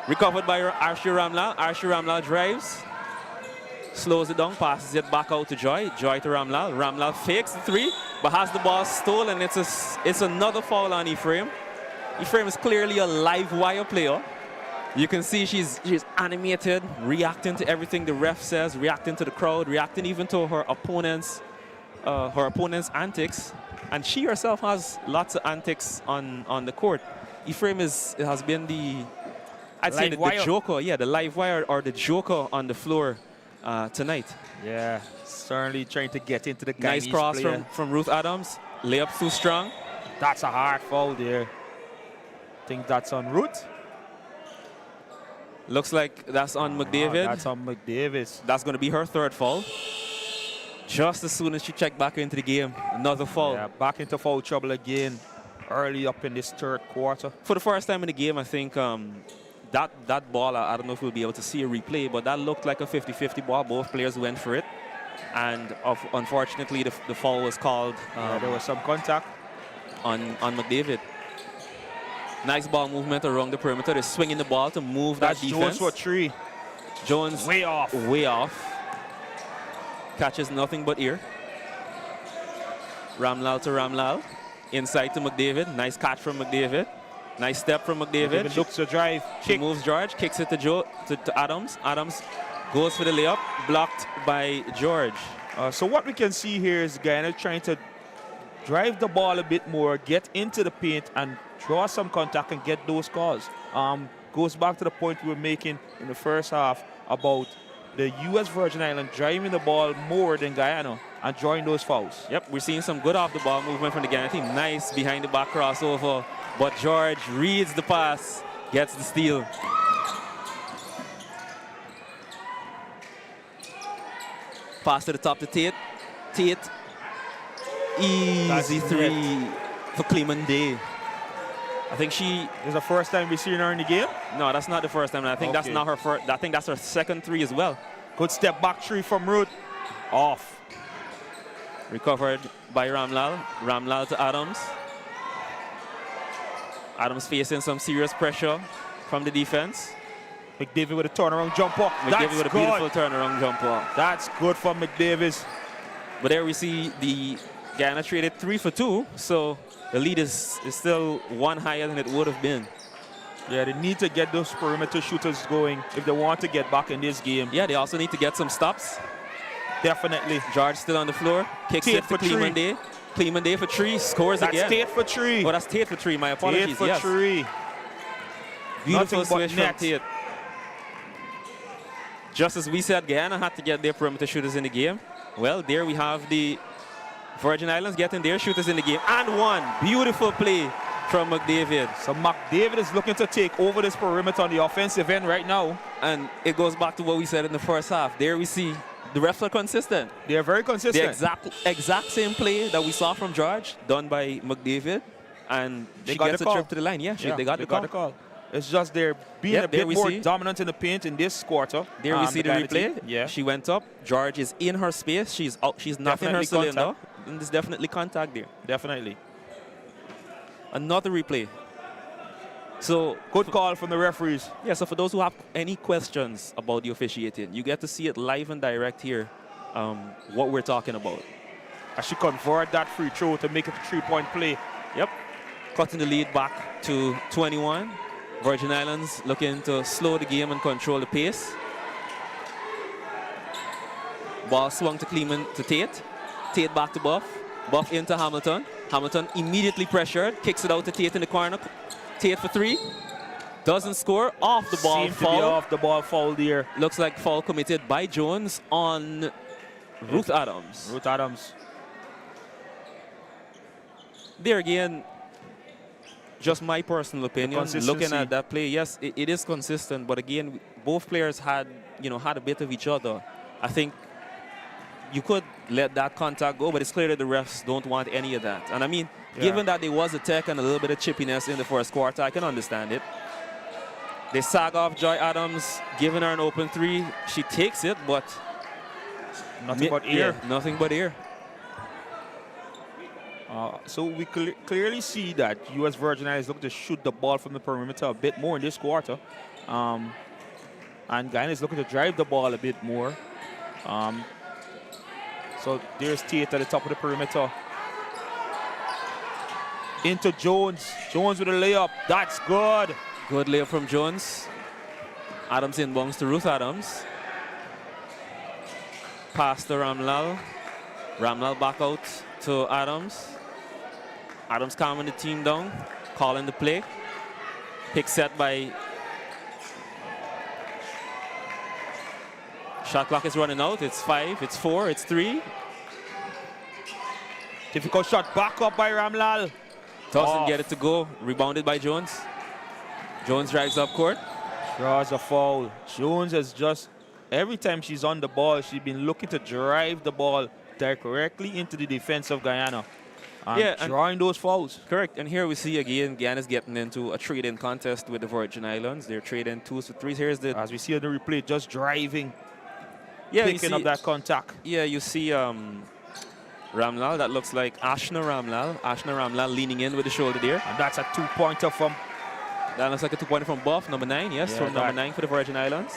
Recovered by Arshie Ramlal. Arshie Ramlal drives. Slows it down, passes it back out to Joy. Joy to Ramlal. Ramlal fakes the three, but has the ball stolen. It's another foul on Ephraim. Ephraim is clearly a live wire player. You can see she's animated, reacting to everything the ref says, reacting to the crowd, reacting even to her opponent's antics. And she herself has lots of antics on the court. Ephraim has been the joker, the live wire or the joker on the floor tonight. Yeah, certainly trying to get into the Guyanese nice cross player. from Ruth Adams. Layup too strong. That's a hard foul there. I think that's on Ruth. Looks like that's on McDavid. That's on McDavid. That's going to be her third foul. Just as soon as she checked back into the game, another foul. Yeah, back into foul trouble again early up in this third quarter. For the first time in the game, I think that ball, I don't know if we'll be able to see a replay, but that looked like a 50-50 ball. Both players went for it. And unfortunately, the foul was called. There was some contact on McDavid. Nice ball movement around the perimeter. They're swinging the ball to move that defense. Jones for three. Jones way off. Way off. Catches nothing but ear. Ramlal to Ramlal. Inside to McDavid. Nice catch from McDavid. Nice step from McDavid. Looks to drive. She moves George. Kicks it to Adams. Adams goes for the layup. Blocked by George. So what we can see here is Guyana trying to drive the ball a bit more, get into the paint, and draw some contact and get those calls. Goes back to the point we were making in the first half about the U.S. Virgin Islands driving the ball more than Guyana and drawing those fouls. Yep, we're seeing some good off-the-ball movement from the Guyana team. Nice behind-the-back crossover, but George reads the pass, gets the steal. Pass to the top to Tate. Tate, easy three for Cleveland Day. I think she is the first time we've seen her in the game. No, that's not the first time. I think that's not her first. I think that's her second three as well. Good step back three from Ruth. Off. Recovered by Ramlal. Ramlal to Adams. Adams facing some serious pressure from the defense. McDavid with a turnaround jumper. McDavid with a beautiful turnaround jumper. That's good for McDavid. But there we see the Guyana traded 3 for 2, so the lead is still one higher than it would have been. Yeah, they need to get those perimeter shooters going if they want to get back in this game. Yeah, they also need to get some stops. Definitely. George still on the floor. Kicks it to Cleveland Day. Cleveland Day for 3. Scores again. That's Tate for 3. Oh, that's Tate for 3. My apologies. Tate for 3. Beautiful switch from Tate. Just as we said, Guyana had to get their perimeter shooters in the game. Well, there we have the Virgin Islands getting their shooters in the game. And one. Beautiful play from McDavid. So McDavid is looking to take over this perimeter on the offensive end right now. And it goes back to what we said in the first half. There we see the refs are consistent. They're very consistent. The exact same play that we saw from George, done by McDavid. And she gets a trip to the line. Yeah, they got the call. It's just they're being a bit more dominant in the paint in this quarter. There we see the replay. Yeah. She went up. George is in her space. She's out. She's not in her cylinder. And there's definitely contact there. Definitely. Another replay. So good call from the referees. Yeah, so for those who have any questions about the officiating, you get to see it live and direct here, what we're talking about. I should convert that free throw to make it a 3-point play. Yep. Cutting the lead back to 21. Virgin Islands looking to slow the game and control the pace. Ball swung to Cleveland to Tate. Tate back to Buff. Buff into Hamilton. Hamilton immediately pressured. Kicks it out to Tate in the corner. Tate for 3. Doesn't score. Off the ball foul. To be off the ball foul there. Looks like foul committed by Jones on Ruth Adams. Ruth Adams. There again, just my personal opinion. Looking at that play, yes, it is consistent. But again, both players had a bit of each other. I think you could let that contact go, but it's clear that the refs don't want any of that. And I mean, given that there was a tech and a little bit of chippiness in the first quarter, I can understand it. They sag off Joy Adams, giving her an open 3. She takes it, but nothing but air. Yeah, nothing but air. So we clearly see that U.S. Virgin Islands looking to shoot the ball from the perimeter a bit more in this quarter. And Guyana is looking to drive the ball a bit more. So there's Tate at the top of the perimeter. Into Jones. Jones with a layup. That's good. Good layup from Jones. Adams inbounds to Ruth Adams. Pass to Ramlal. Ramlal back out to Adams. Adams calming the team down, calling the play. Pick set by... Shot clock is running out. It's 5, it's 4, it's 3. Difficult shot back up by Ramlal. Doesn't get it to go. Rebounded by Jones. Jones drives up court. Draws a foul. Jones has just, every time she's on the ball, she's been looking to drive the ball directly into the defense of Guyana. And drawing those fouls. Correct. And here we see again, Guyana's getting into a trade-in contest with the Virgin Islands. They're trading 2s for 3s. Here's the... As we see on the replay, just driving. Yeah, picking up that contact. Yeah, you see Ramlal. That looks like Ashna Ramlal. Ashna Ramlal leaning in with the shoulder there. And that's a 2-pointer from... That looks like a 2-pointer from Buff, number 9. Yes, Yeah, from number 9 for the Virgin Islands.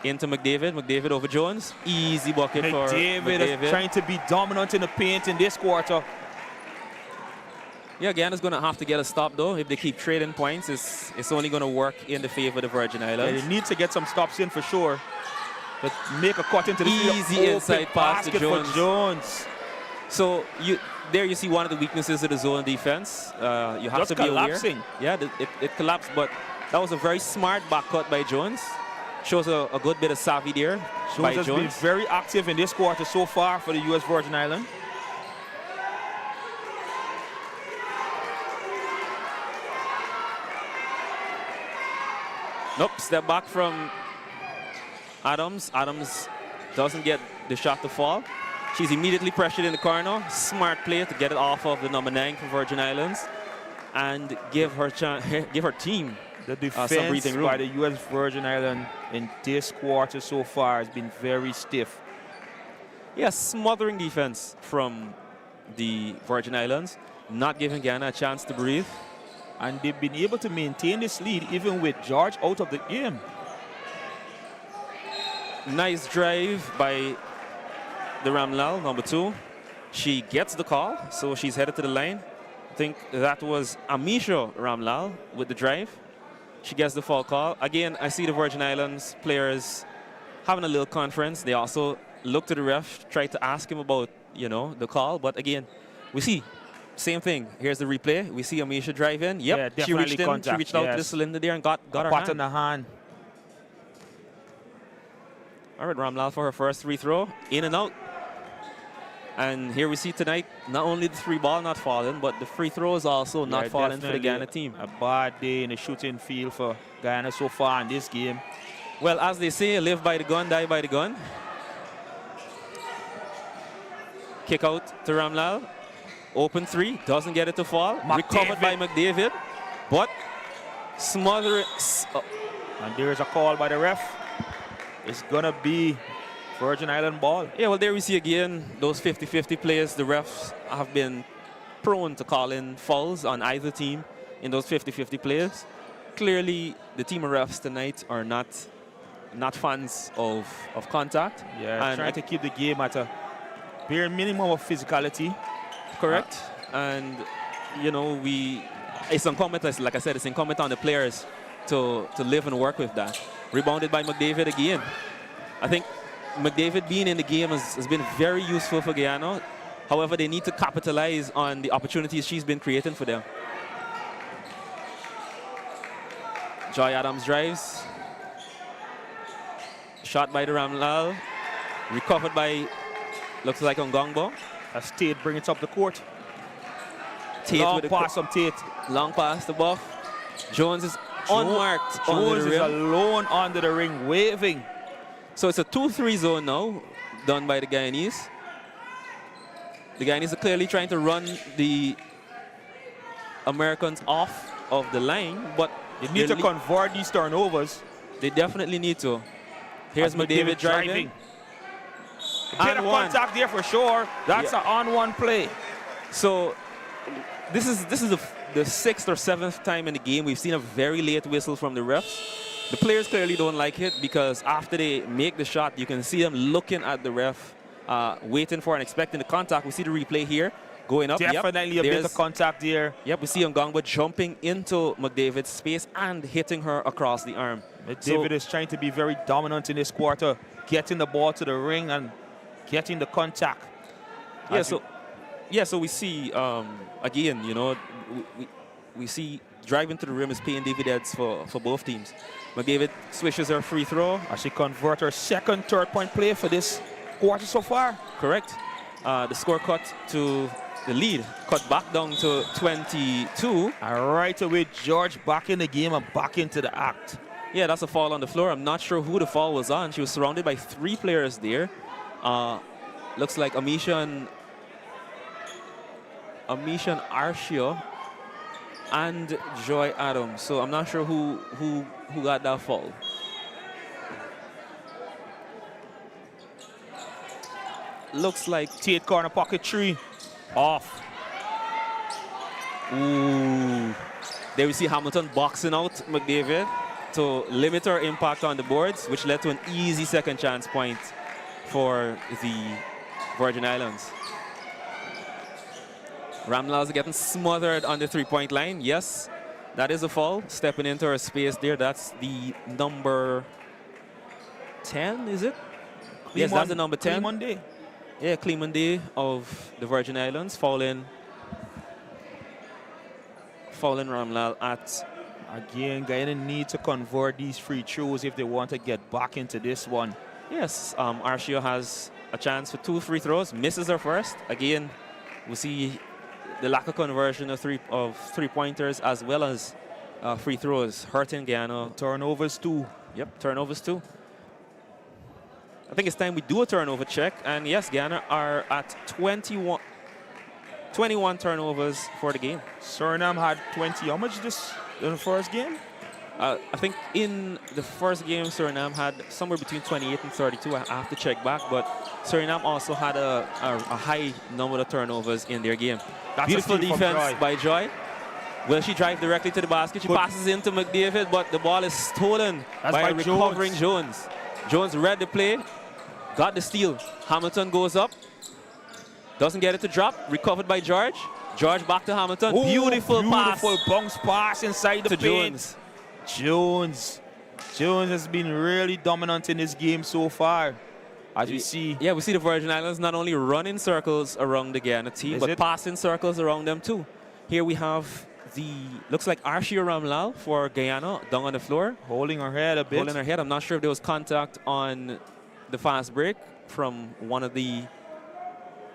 Into McDavid. McDavid over Jones. Easy bucket for McDavid. Is trying to be dominant in the paint in this quarter. Yeah, Guyana's going to have to get a stop, though. If they keep trading points, it's only going to work in the favor of the Virgin Islands. Yeah, they need to get some stops in for sure. But make a cut into the easy inside pass to Jones. For Jones. So there you see one of the weaknesses of the zone defense. You have to be collapsing. aware. Yeah, it collapsed, but that was a very smart back cut by Jones. Shows a good bit of savvy there. Jones has been very active in this quarter so far for the U.S. Virgin Islands. Nope, step back from Adams. Adams doesn't get the shot to fall. She's immediately pressured in the corner. Smart play to get it off of the number 9 for Virgin Islands and give her team the defense some breathing room. By the U.S. Virgin Islands in this quarter so far has been very stiff. Yeah, smothering defense from the Virgin Islands, not giving Guyana a chance to breathe. And they've been able to maintain this lead even with George out of the game. Nice drive by the Ramlal, number 2. She gets the call, so she's headed to the line. I think that was Amisha Ramlal with the drive. She gets the foul call. Again, I see the Virgin Islands players having a little conference. They also look to the ref, try to ask him about, the call. But again, we see same thing. Here's the replay. We see Amisha drive in. Yep, yeah, she reached in. Contact, she reached out to the cylinder there and got her hand. In the hand. All right, Ramlal for her first free throw. In and out. And here we see tonight, not only the 3-ball not falling, but the free throws also not falling for the Guyana team. A bad day in the shooting field for Guyana so far in this game. Well, as they say, live by the gun, die by the gun. Kick out to Ramlal. Open 3, doesn't get it to fall. Recovered by McDavid, but smother it. And there is a call by the ref. It's going to be Virgin Island ball. Yeah, well, there we see again those 50-50 players. The refs have been prone to calling fouls on either team in those 50-50 players. Clearly, the team of refs tonight are not fans of contact. Yeah, and trying to keep the game at a bare minimum of physicality. Correct. And, it's incumbent, like I said, it's incumbent on the players to live and work with that. Rebounded by McDavid again. I think McDavid being in the game has been very useful for Guyana. However, they need to capitalize on the opportunities she's been creating for them. Joy Adams drives. Shot by the Ramlal. Recovered by, looks like Ngongbo. As Tate brings it up the court. Tate long pass from Tate. Long pass to Buff. Jones is unmarked. Jones is alone under the ring, waving. So it's a 2-3 zone now, done by the Guyanese. The Guyanese are clearly trying to run the Americans off of the line, but they need to convert these turnovers. They definitely need to. Here's McDavid driving. Bit of one. contact there for sure. That's an on-one play. So this is the 6th or 7th time in the game we've seen a very late whistle from the refs. The players clearly don't like it because after they make the shot, you can see them looking at the ref, waiting for and expecting the contact. We see the replay here going up. Definitely yep, a bit of contact there. Yep, we see Ngongba jumping into McDavid's space and hitting her across the arm. McDavid is trying to be very dominant in this quarter, getting the ball to the ring and getting the contact. So we see again, you know, we see driving to the rim is paying dividends for both teams. McDavid swishes her free throw. As she converts her second third-point play for this quarter so far. Correct. The score cut to the lead, cut back down to 22. And right away, George back in the game and back into the act. Yeah, that's a foul on the floor. I'm not sure who the foul was on. She was surrounded by 3 players there. Looks like Amisha and Arshio and Joy Adams. So I'm not sure who got that foul. Looks like Tate corner pocket 3 off. Ooh. There we see Hamilton boxing out McDavid to limit her impact on the boards, which led to an easy second chance point for the Virgin Islands. Ramlal's getting smothered on the 3-point line. Yes, that is a foul. Stepping into her space there. That's the number 10, is it? Yes, that's the number 10. Monday. Yeah, Clemonday of the Virgin Islands fouling Ramlal at... Again, Guyana need to convert these free throws if they want to get back into this one. Yes, Arshio has a chance for 2 free throws. Misses her first. Again, we see the lack of conversion of three-pointers as well as free throws hurting Guyana. Turnovers too. Yep, turnovers too. I think it's time we do a turnover check. And yes, Guyana are at 21 turnovers for the game. Suriname had 20. How much this in the first game? I think in the first game, Suriname had somewhere between 28 and 32. I have to check back, but Suriname also had a high number of turnovers in their game. That's Beautiful a steal defense by Joy. Will she drive directly to the basket? She passes into McDavid, but the ball is stolen by a recovering Jones. Jones read the play, got the steal. Hamilton goes up, doesn't get it to drop, recovered by George. George back to Hamilton. Ooh, beautiful pass. Beautiful bounce pass inside the paint. Jones has been really dominant in this game so far. As we see. Yeah, we see the Virgin Islands not only running circles around the Guyana team, but passing circles around them too. Here we have looks like Arshio Ramlal for Guyana down on the floor. Holding her head a bit. Holding her head. I'm not sure if there was contact on the fast break from one of the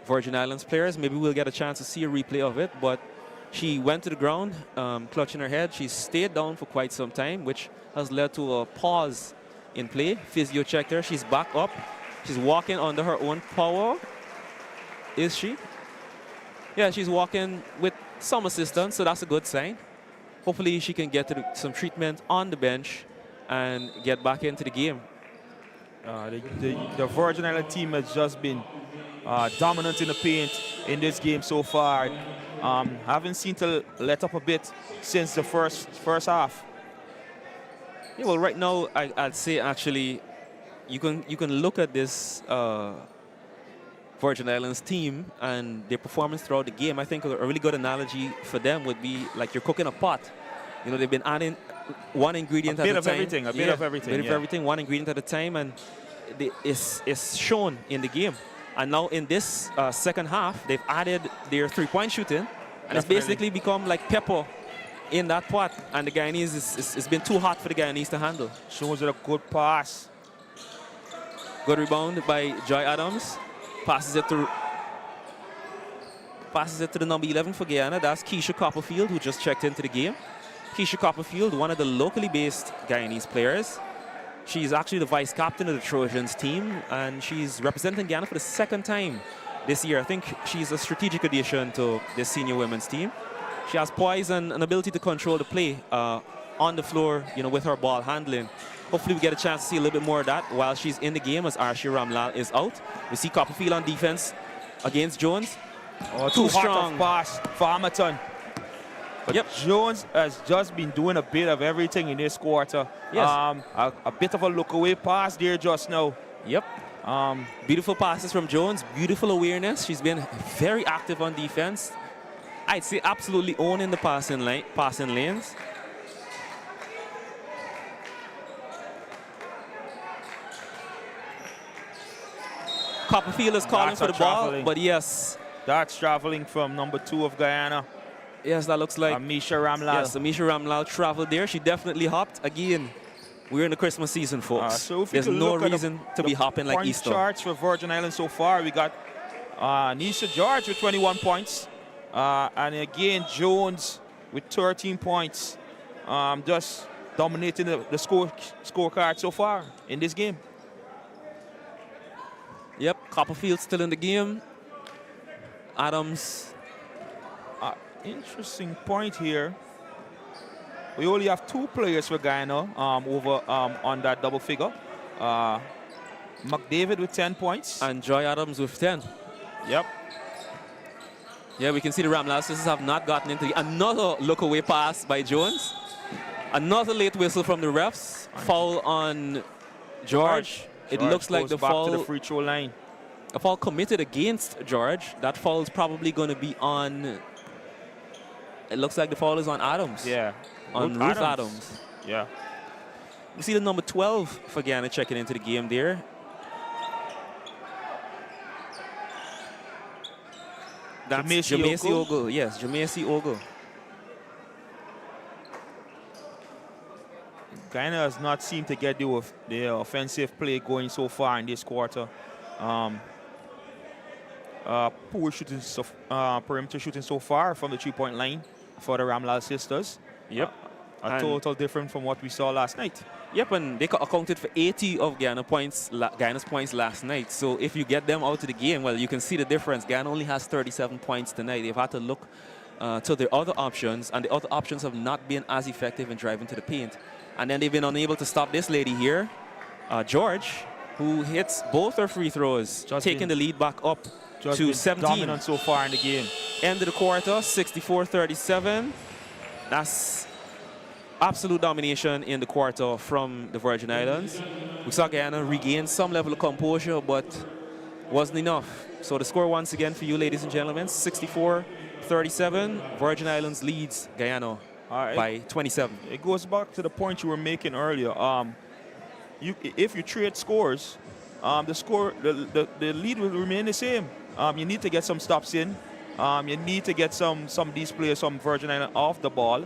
Virgin Islands players. Maybe we'll get a chance to see a replay of it, but she went to the ground, clutching her head. She stayed down for quite some time, which has led to a pause in play. Physio checked her. She's back up. She's walking under her own power. Is she? Yeah, she's walking with some assistance, so that's a good sign. Hopefully she can get some treatment on the bench and get back into the game. The Virgin Island team has just been dominant in the paint in this game so far. Haven't seen to let up a bit since the first half. Yeah, well, right now I'd say actually you can look at this Virgin Islands team and their performance throughout the game. I think a really good analogy for them would be like you're cooking a pot. You know, they've been adding one ingredient at a time. A bit of everything, one ingredient at a time, and it's shown in the game. And now in this second half, they've added their three-point shooting, and it's basically become like pepper in that pot. And the Guyanese, it's been too hot for the Guyanese to handle. Shows it a good pass. Good rebound by Joy Adams. Passes it to the number 11 for Guyana. That's Keisha Copperfield, who just checked into the game. Keisha Copperfield, one of the locally based Guyanese players. She's actually the vice captain of the Trojans team, and she's representing Guyana for the second time this year. I think she's a strategic addition to this senior women's team. She has poise and an ability to control the play on the floor, you know, with her ball handling. hopefully we get a chance to see a little bit more of that while she's in the game as Arshia Ramlal is out. We see Copperfield on defense against Jones. Oh, Too hot strong. of pass for Hamilton. But Yep. Jones has just been doing a bit of everything in this quarter. Yes. A bit of a look away pass there just now. Yep. Beautiful passes from Jones, beautiful awareness. She's been very active on defense. I'd say absolutely owning the passing lanes. Copperfield is calling That's for a the ball, traveling. but yes, That's traveling from number 2 of Guyana, yes, that looks like Amisha Ramlal. yes, Amisha Ramlal traveled there. She definitely hopped again. We're in the Christmas season, folks. So if you There's could no look at reason to be hopping like point Easter. charts for Virgin Islands so far, we got Nisha George with 21 points. And again, Jones with 13 points. Just dominating the scorecard so far in this game. Yep, Copperfield still in the game. Adams. Interesting point here. We only have 2 players for Guyana over on that double figure. McDavid with 10 points. And Joy Adams with 10. Yep. Yeah, we can see the Ramlal sisters have not gotten into another look away pass by Jones. Another late whistle from the refs. Foul on George. It looks like goes the back foul, to the free throw line. a foul committed against George. That foul is probably going to be on. It looks like the foul is on Adams. Yeah. On Ruth Adams. Yeah. We see the number 12 for Guyana checking into the game there. That's Jamesi Ogle. Yes, Jamesi Ogle. Guyana has not seemed to get the offensive play going so far in this quarter. Poor shooting, perimeter shooting so far from the 3-point line for the Ramlal sisters. Yep. A total different from what we saw last night. Yep, and they accounted for 80 of Guyana's points last night. So if you get them out of the game, well, you can see the difference. Guyana only has 37 points tonight. They've had to look to their other options, and the other options have not been as effective in driving to the paint. And then they've been unable to stop this lady here, George, who hits both her free throws, taking the lead back up to 17. Dominant so far in the game. End of the quarter, 64-37. That's absolute domination in the quarter from the Virgin Islands. We saw Guyana regain some level of composure, but wasn't enough. So the score once again for you, ladies and gentlemen, 64-37. Virgin Islands leads Guyana by 27. It goes back to the point you were making earlier. If you trade scores, the lead will remain the same. You need to get some stops in. You need to get some of these players from Virgin Islands off the ball.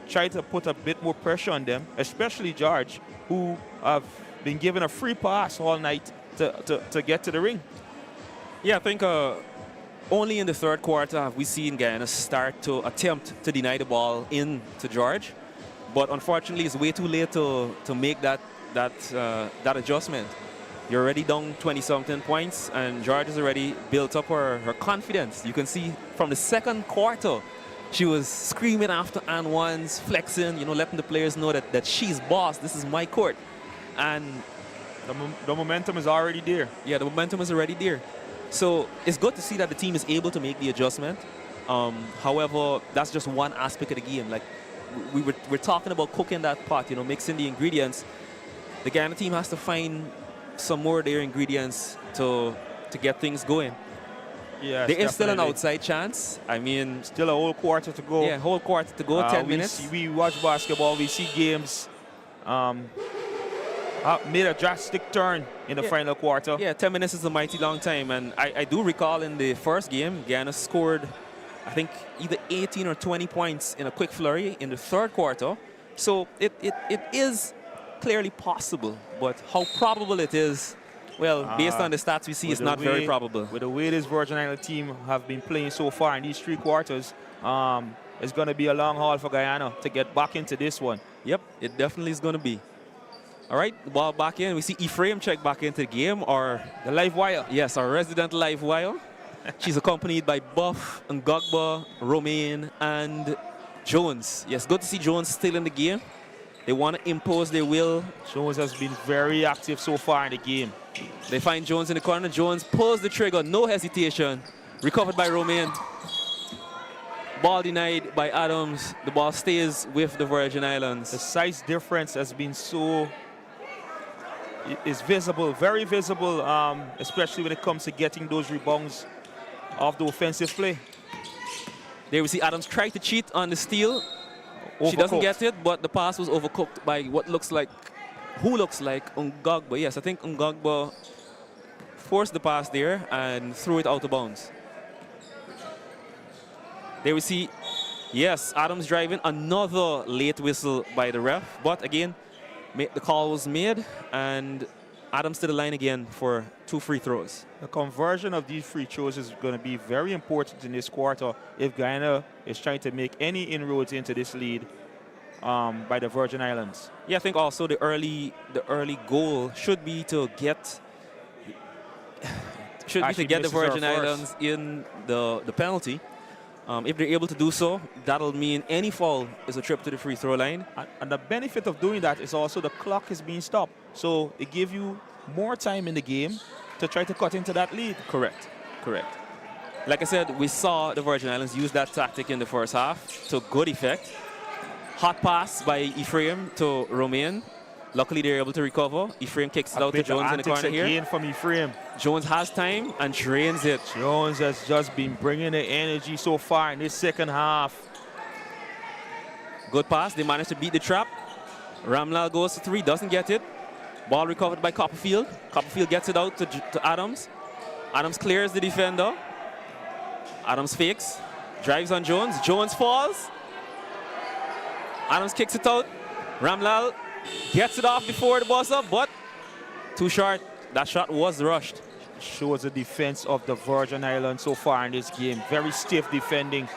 Try to put a bit more pressure on them, especially George, who have been given a free pass all night to get to the ring. Yeah, I think only in the third quarter have we seen Guyana start to attempt to deny the ball in to George. But unfortunately, it's way too late to make that adjustment. You're already down 20-something points, and George has already built up her confidence. You can see from the second quarter, she was screaming after and ones, flexing, letting the players know that she's boss. This is my court. And the momentum is already there. Yeah, the momentum is already there. So it's good to see that the team is able to make the adjustment. However, that's just one aspect of the game. Like we're talking about cooking that pot, mixing the ingredients. The Guyana team has to find some more of their ingredients to get things going. Yes, there is still an definitely. outside chance. I mean, Still a whole quarter to go. yeah, whole quarter to go, 10 minutes. We watch basketball. We see games made a drastic turn in the final quarter. Yeah, 10 minutes is a mighty long time. And I do recall in the first game, Guyana scored, I think, either 18 or 20 points in a quick flurry in the third quarter. So it is clearly possible. But how probable it is, well, based on the stats we see, it's not very probable. With the way this Virgin Island team have been playing so far in these 3 quarters, it's going to be a long haul for Guyana to get back into this one. Yep, it definitely is going to be. All right, the ball back in. We see Ephraim check back into the game, or the live wire. Yes, our resident live wire. She's accompanied by Buff, Ngogba, Romaine, and Jones. Yes, good to see Jones still in the game. They want to impose their will. Jones has been very active so far in the game. They find Jones in the corner. Jones pulls the trigger, no hesitation. Recovered by Romain. Ball denied by Adams. The ball stays with the Virgin Islands. The size difference has been so, is visible, very visible, especially when it comes to getting those rebounds off the offensive play. There we see Adams try to cheat on the steal. She doesn't get it, but the pass was overcooked by what looks like, who looks like Ngogba. Yes, I think Ngogba forced the pass there and threw it out of bounds. There we see, yes, Adams driving, another late whistle by the ref. But again, the call was made, and Adams to the line again for 2 free throws. The conversion of these free throws is going to be very important in this quarter if Guyana is trying to make any inroads into this lead by the Virgin Islands. Yeah, I think also the early goal should be to get the Virgin Islands in the penalty. If they're able to do so, that'll mean any foul is a trip to the free throw line. And the benefit of doing that is also the clock is being stopped. So it gives you more time in the game to try to cut into that lead. Correct, correct. Like I said, we saw the Virgin Islands use that tactic in the first half to good effect. Hot pass by Ephraim to Romain. Luckily, they're able to recover. Ephraim kicks it out to Jones in the corner here. Again from Ephraim. Jones has time and drains it. Jones has just been bringing the energy so far in this second half. Good pass. They managed to beat the trap. Ramlal goes to 3, doesn't get it. Ball recovered by Copperfield. Copperfield gets it out to Adams. Adams clears the defender. Adams fakes. Drives on Jones. Jones falls. Adams kicks it out. Ramlal gets it off before the buzzer, but too short. That shot was rushed. Shows the defense of the Virgin Islands so far in this game. Very stiff defending.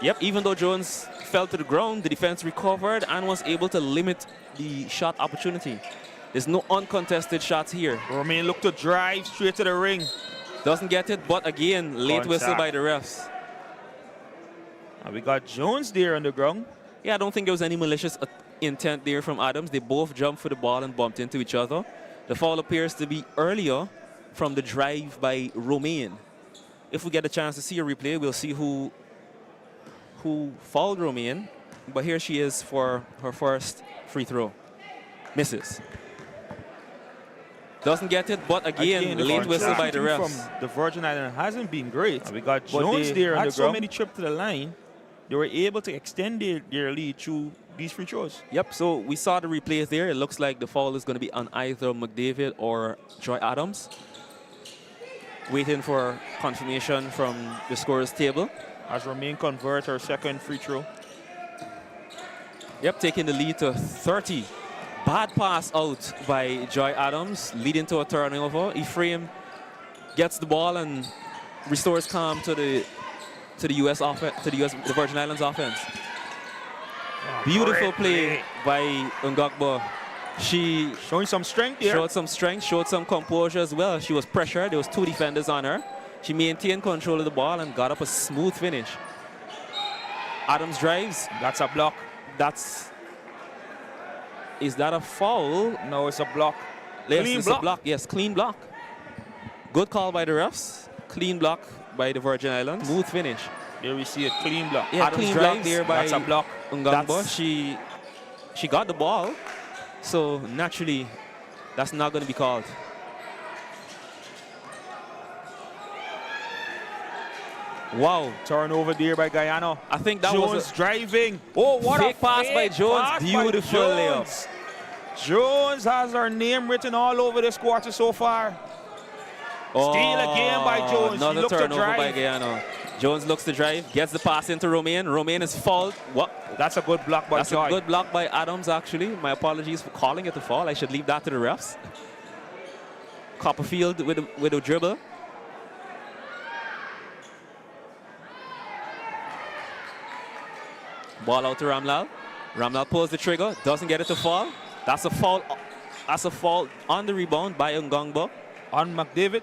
Yep, even though Jones fell to the ground, the defense recovered and was able to limit the shot opportunity. There's no uncontested shots here. Romain looked to drive straight to the ring. Doesn't get it, but again, late whistle by the refs. And we got Jones there on the ground. Yeah, I don't think there was any malicious intent there from Adams. They both jumped for the ball and bumped into each other. The foul appears to be earlier from the drive by Romain. If we get a chance to see a replay, we'll see who fouled Romain. But here she is for her first free throw. Misses. Doesn't get it, but again late whistle by the refs. From the Virgin Islands hasn't been great. And we got Jones there on the ground. So many trips to the line, they were able to extend their lead through these free throws. Yep, so we saw the replays there. It looks like the foul is going to be on either McDavid or Joy Adams. Waiting for confirmation from the scorer's table. As Romain converts her second free throw. Yep, taking the lead to 30. Bad pass out by Joy Adams, leading to a turnover. Ephraim gets the ball and restores calm to the U.S. offense, the Virgin Islands offense. Beautiful play by Ngogba. She showing some strength here. Showed some strength, showed some composure as well. She was pressured. There was 2 defenders on her. She maintained control of the ball and got up a smooth finish. Adams drives. That's a block. Is that a foul? No, it's a block. Clean block. Yes, clean block. Good call by the refs. Clean block by the Virgin Islands. Smooth finish. Here we see a clean block. Yeah, Adams clean block there by that's a block. Ngogba. She got the ball, so naturally, that's not going to be called. Wow. Turnover there by Guyana. I think that Jones was driving. Oh, what fake a pass by Jones. Beautiful layup. Jones has her name written all over this quarter so far. Steal again by Jones. Another turnover by Guyana. Jones looks to drive, gets the pass into Romain. Romain is fouled. What? That's a good block by Joy. That's a good block by Adams, actually. My apologies for calling it a foul. I should leave that to the refs. Copperfield with a dribble. Ball out to Ramlal. Ramlal pulls the trigger, doesn't get it to fall. That's a foul. That's a foul on the rebound by Ngogba. On McDavid.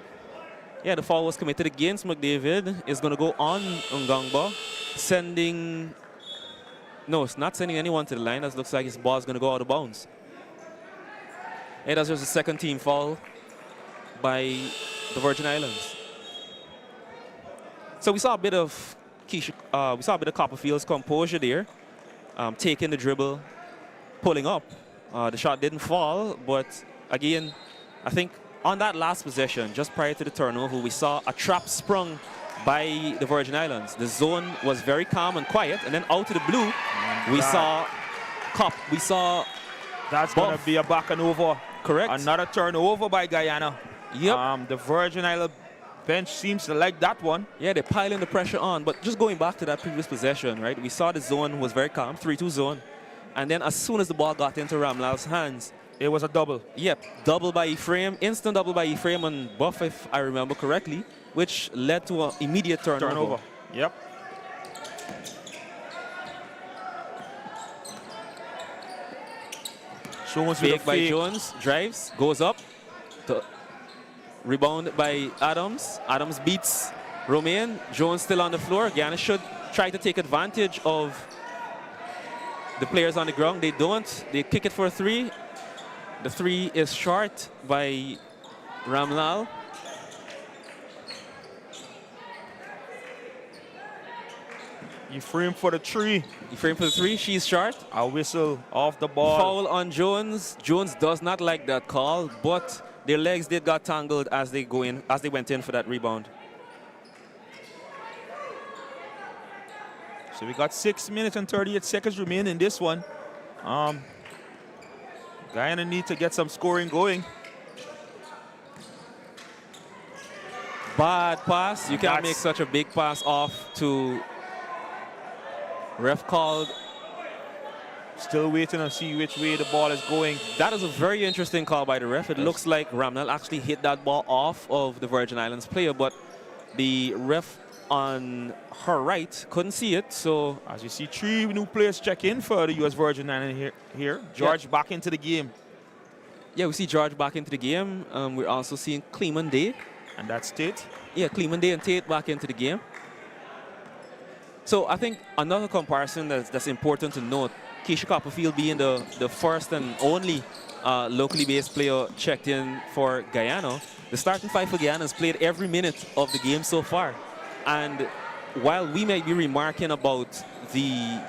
Yeah, the foul was committed against McDavid. It's going to go on Ngogba, sending No, it's not sending anyone to the line. That looks like his ball's going to go out of bounds. And that's just a second team foul by the Virgin Islands. So we saw a bit of Copperfield's composure there, taking the dribble, pulling up. The shot didn't fall, but again, I think on that last possession, just prior to the turnover, we saw a trap sprung by the Virgin Islands. The zone was very calm and quiet, and then out of the blue, we saw That's going to be a back and over. Correct. Another turnover by Guyana. Yep. The Virgin Island bench seems to like that one. Yeah, they're piling the pressure on. But just going back to that previous possession, right? We saw the zone was very calm, 3-2 zone. And then as soon as the ball got into Ramlal's hands, it was a double. Yep, double by Ephraim, instant double by Ephraim on Buff, if I remember correctly, which led to an immediate turnover. Yep. Jones Fake by Jones, drives, goes up. Rebound by Adams. Adams beats Romain. Jones still on the floor. Guyana should try to take advantage of the players on the ground. They don't. They kick it for a three. The three is short by Ramlal. Ephraim for the three. Ephraim for the three. She's short. A whistle off the ball. Foul on Jones. Jones does not like that call, but their legs did got tangled as they went in for that rebound. So we got 6 minutes and 38 seconds remaining in this one. Guyana need to get some scoring going. Bad pass. You can't make such a big pass off to ref called. Still waiting to see which way the ball is going. That is a very interesting call by the ref. It looks like Ramnal actually hit that ball off of the Virgin Islands player, but the ref on her right couldn't see it. So as you see, 3 new players check in for the U.S. Virgin Islands here. George back into the game. Yeah, we see George back into the game. We're also seeing Cleman Day. And that's Tate. Yeah, Cleman Day and Tate back into the game. So I think another comparison that's important to note, Keisha Copperfield being the first and only locally based player checked in for Guyana. The starting five for Guyana has played every minute of the game so far. And while we may be remarking about the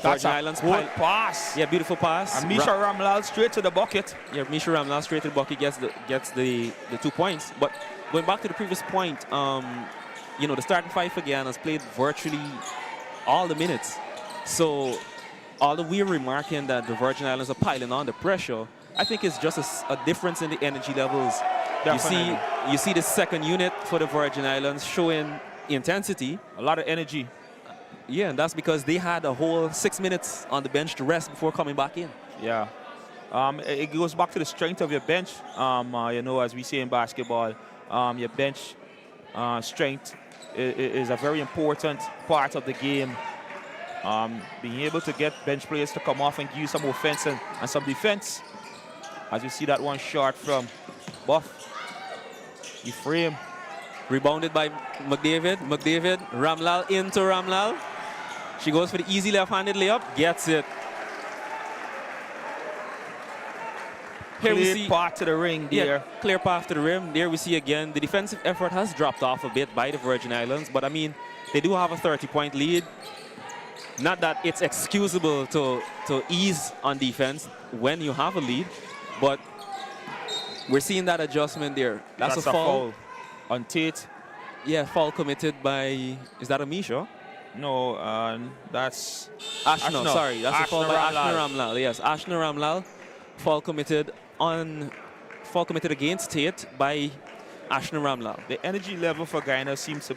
Virgin Islands pass. Yeah, beautiful pass. And Misha Ramlal straight to the bucket. Yeah, Misha Ramlal straight to the bucket gets the 2 points. But going back to the previous point, you know, the starting five for Guyana has played virtually all the minutes. So although we're remarking that the Virgin Islands are piling on the pressure, I think it's just a difference in the energy levels. Definitely. You see the second unit for the Virgin Islands showing intensity. A lot of energy. Yeah, and that's because they had a whole 6 minutes on the bench to rest before coming back in. Yeah. It goes back to the strength of your bench. You know, as we say in basketball, your bench strength is a very important part of the game. Being able to get bench players to come off and give you some offense and some defense. As you see that one shot from Buff. Ephraim. Rebounded by McDavid. Ramlal into Ramlal. She goes for the easy left-handed layup. Gets it. Here we see path to the ring there. Yeah, clear path to the rim. There we see again the defensive effort has dropped off a bit by the Virgin Islands, but I mean they do have a 30-point lead. Not that it's excusable to ease on defense when you have a lead, but we're seeing that adjustment there. That's a foul on Tate. Yeah, foul committed by, is that Amisha? No, that's Ashna. Sorry, that's a foul by Ashna Ramlal. Yes, Ashna Ramlal. Foul committed against Tate by Ashna Ramlal. The energy level for Guyana seems to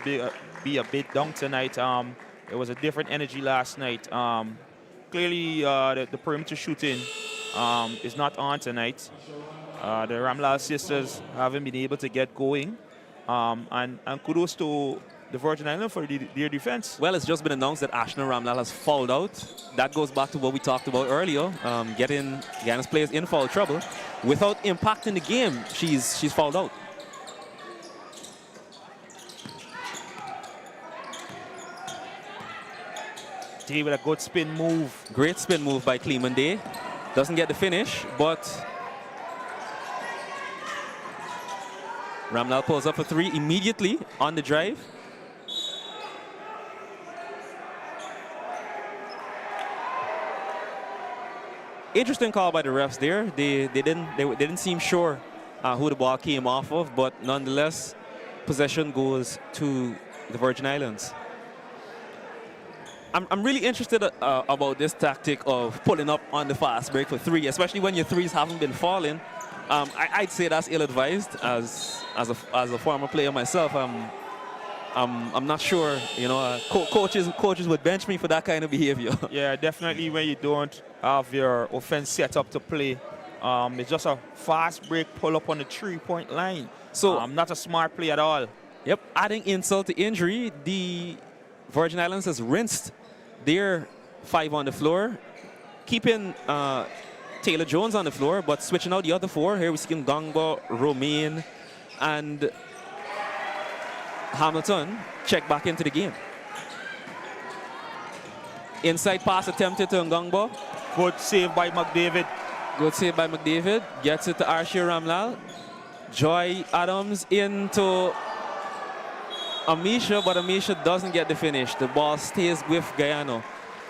be a bit down tonight. It was a different energy last night. Clearly, the perimeter shooting is not on tonight. The Ramlal sisters haven't been able to get going. And kudos to the Virgin Islands for their defense. Well, it's just been announced that Ashna Ramlal has fouled out. That goes back to what we talked about earlier, getting Guyana's players in foul trouble. Without impacting the game, she's fouled out. McDavid with a good spin move. Great spin move by Cleveland Day. Doesn't get the finish, but Ramlal pulls up a 3 immediately on the drive. Interesting call by the refs there. They didn't seem sure who the ball came off of, but nonetheless, possession goes to the Virgin Islands. I'm really interested about this tactic of pulling up on the fast break for 3, especially when your 3s haven't been falling. I'd say that's ill-advised. As a former player myself, I'm not sure. You know, coaches would bench me for that kind of behavior. Yeah, definitely when you don't have your offense set up to play. It's just a fast break pull up on the 3-point line. So not a smart play at all. Yep, adding insult to injury, the Virgin Islands has rinsed their 5 on the floor, keeping Taylor Jones on the floor, but switching out the other 4. Here we see Ngongbo, Romain, and Hamilton check back into the game. Inside pass attempted to Ngongbo. Good save by McDavid. Good save by McDavid. Gets it to Arshia Ramlal. Joy Adams into Amisha, but Amisha doesn't get the finish. The ball stays with Guyana.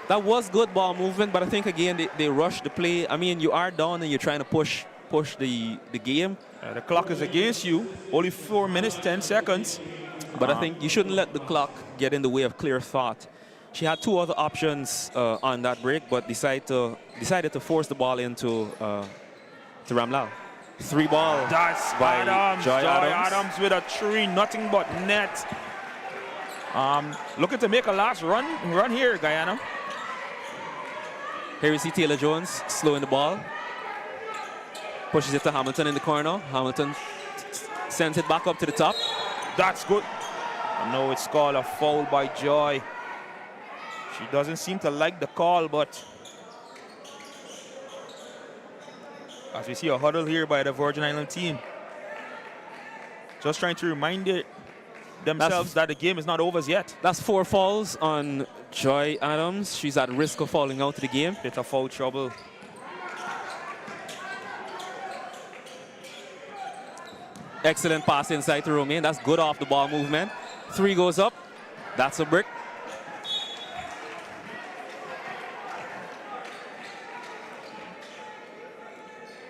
That was good ball movement, but I think, again, they rushed the play. I mean, you are down and you're trying to push the game. The clock is against you. Only 4 minutes, 10 seconds. But I think you shouldn't let the clock get in the way of clear thought. She had 2 other options on that break, but decided to force the ball into to Ramlal. 3 ball. That's by Adams. Joy Adams with a 3, nothing but net. Looking to make a last run here, Guyana. Here we see Taylor Jones slowing the ball. Pushes it to Hamilton in the corner. Hamilton sends it back up to the top. That's good. I know it's called a foul by Joy. She doesn't seem to like the call, but as we see a huddle here by the Virgin Island team. Just trying to remind themselves that the game is not over yet. That's 4 fouls on Joy Adams. She's at risk of falling out of the game. Bit of foul trouble. Excellent pass inside to Romain. That's good off the ball movement. 3 goes up. That's a brick.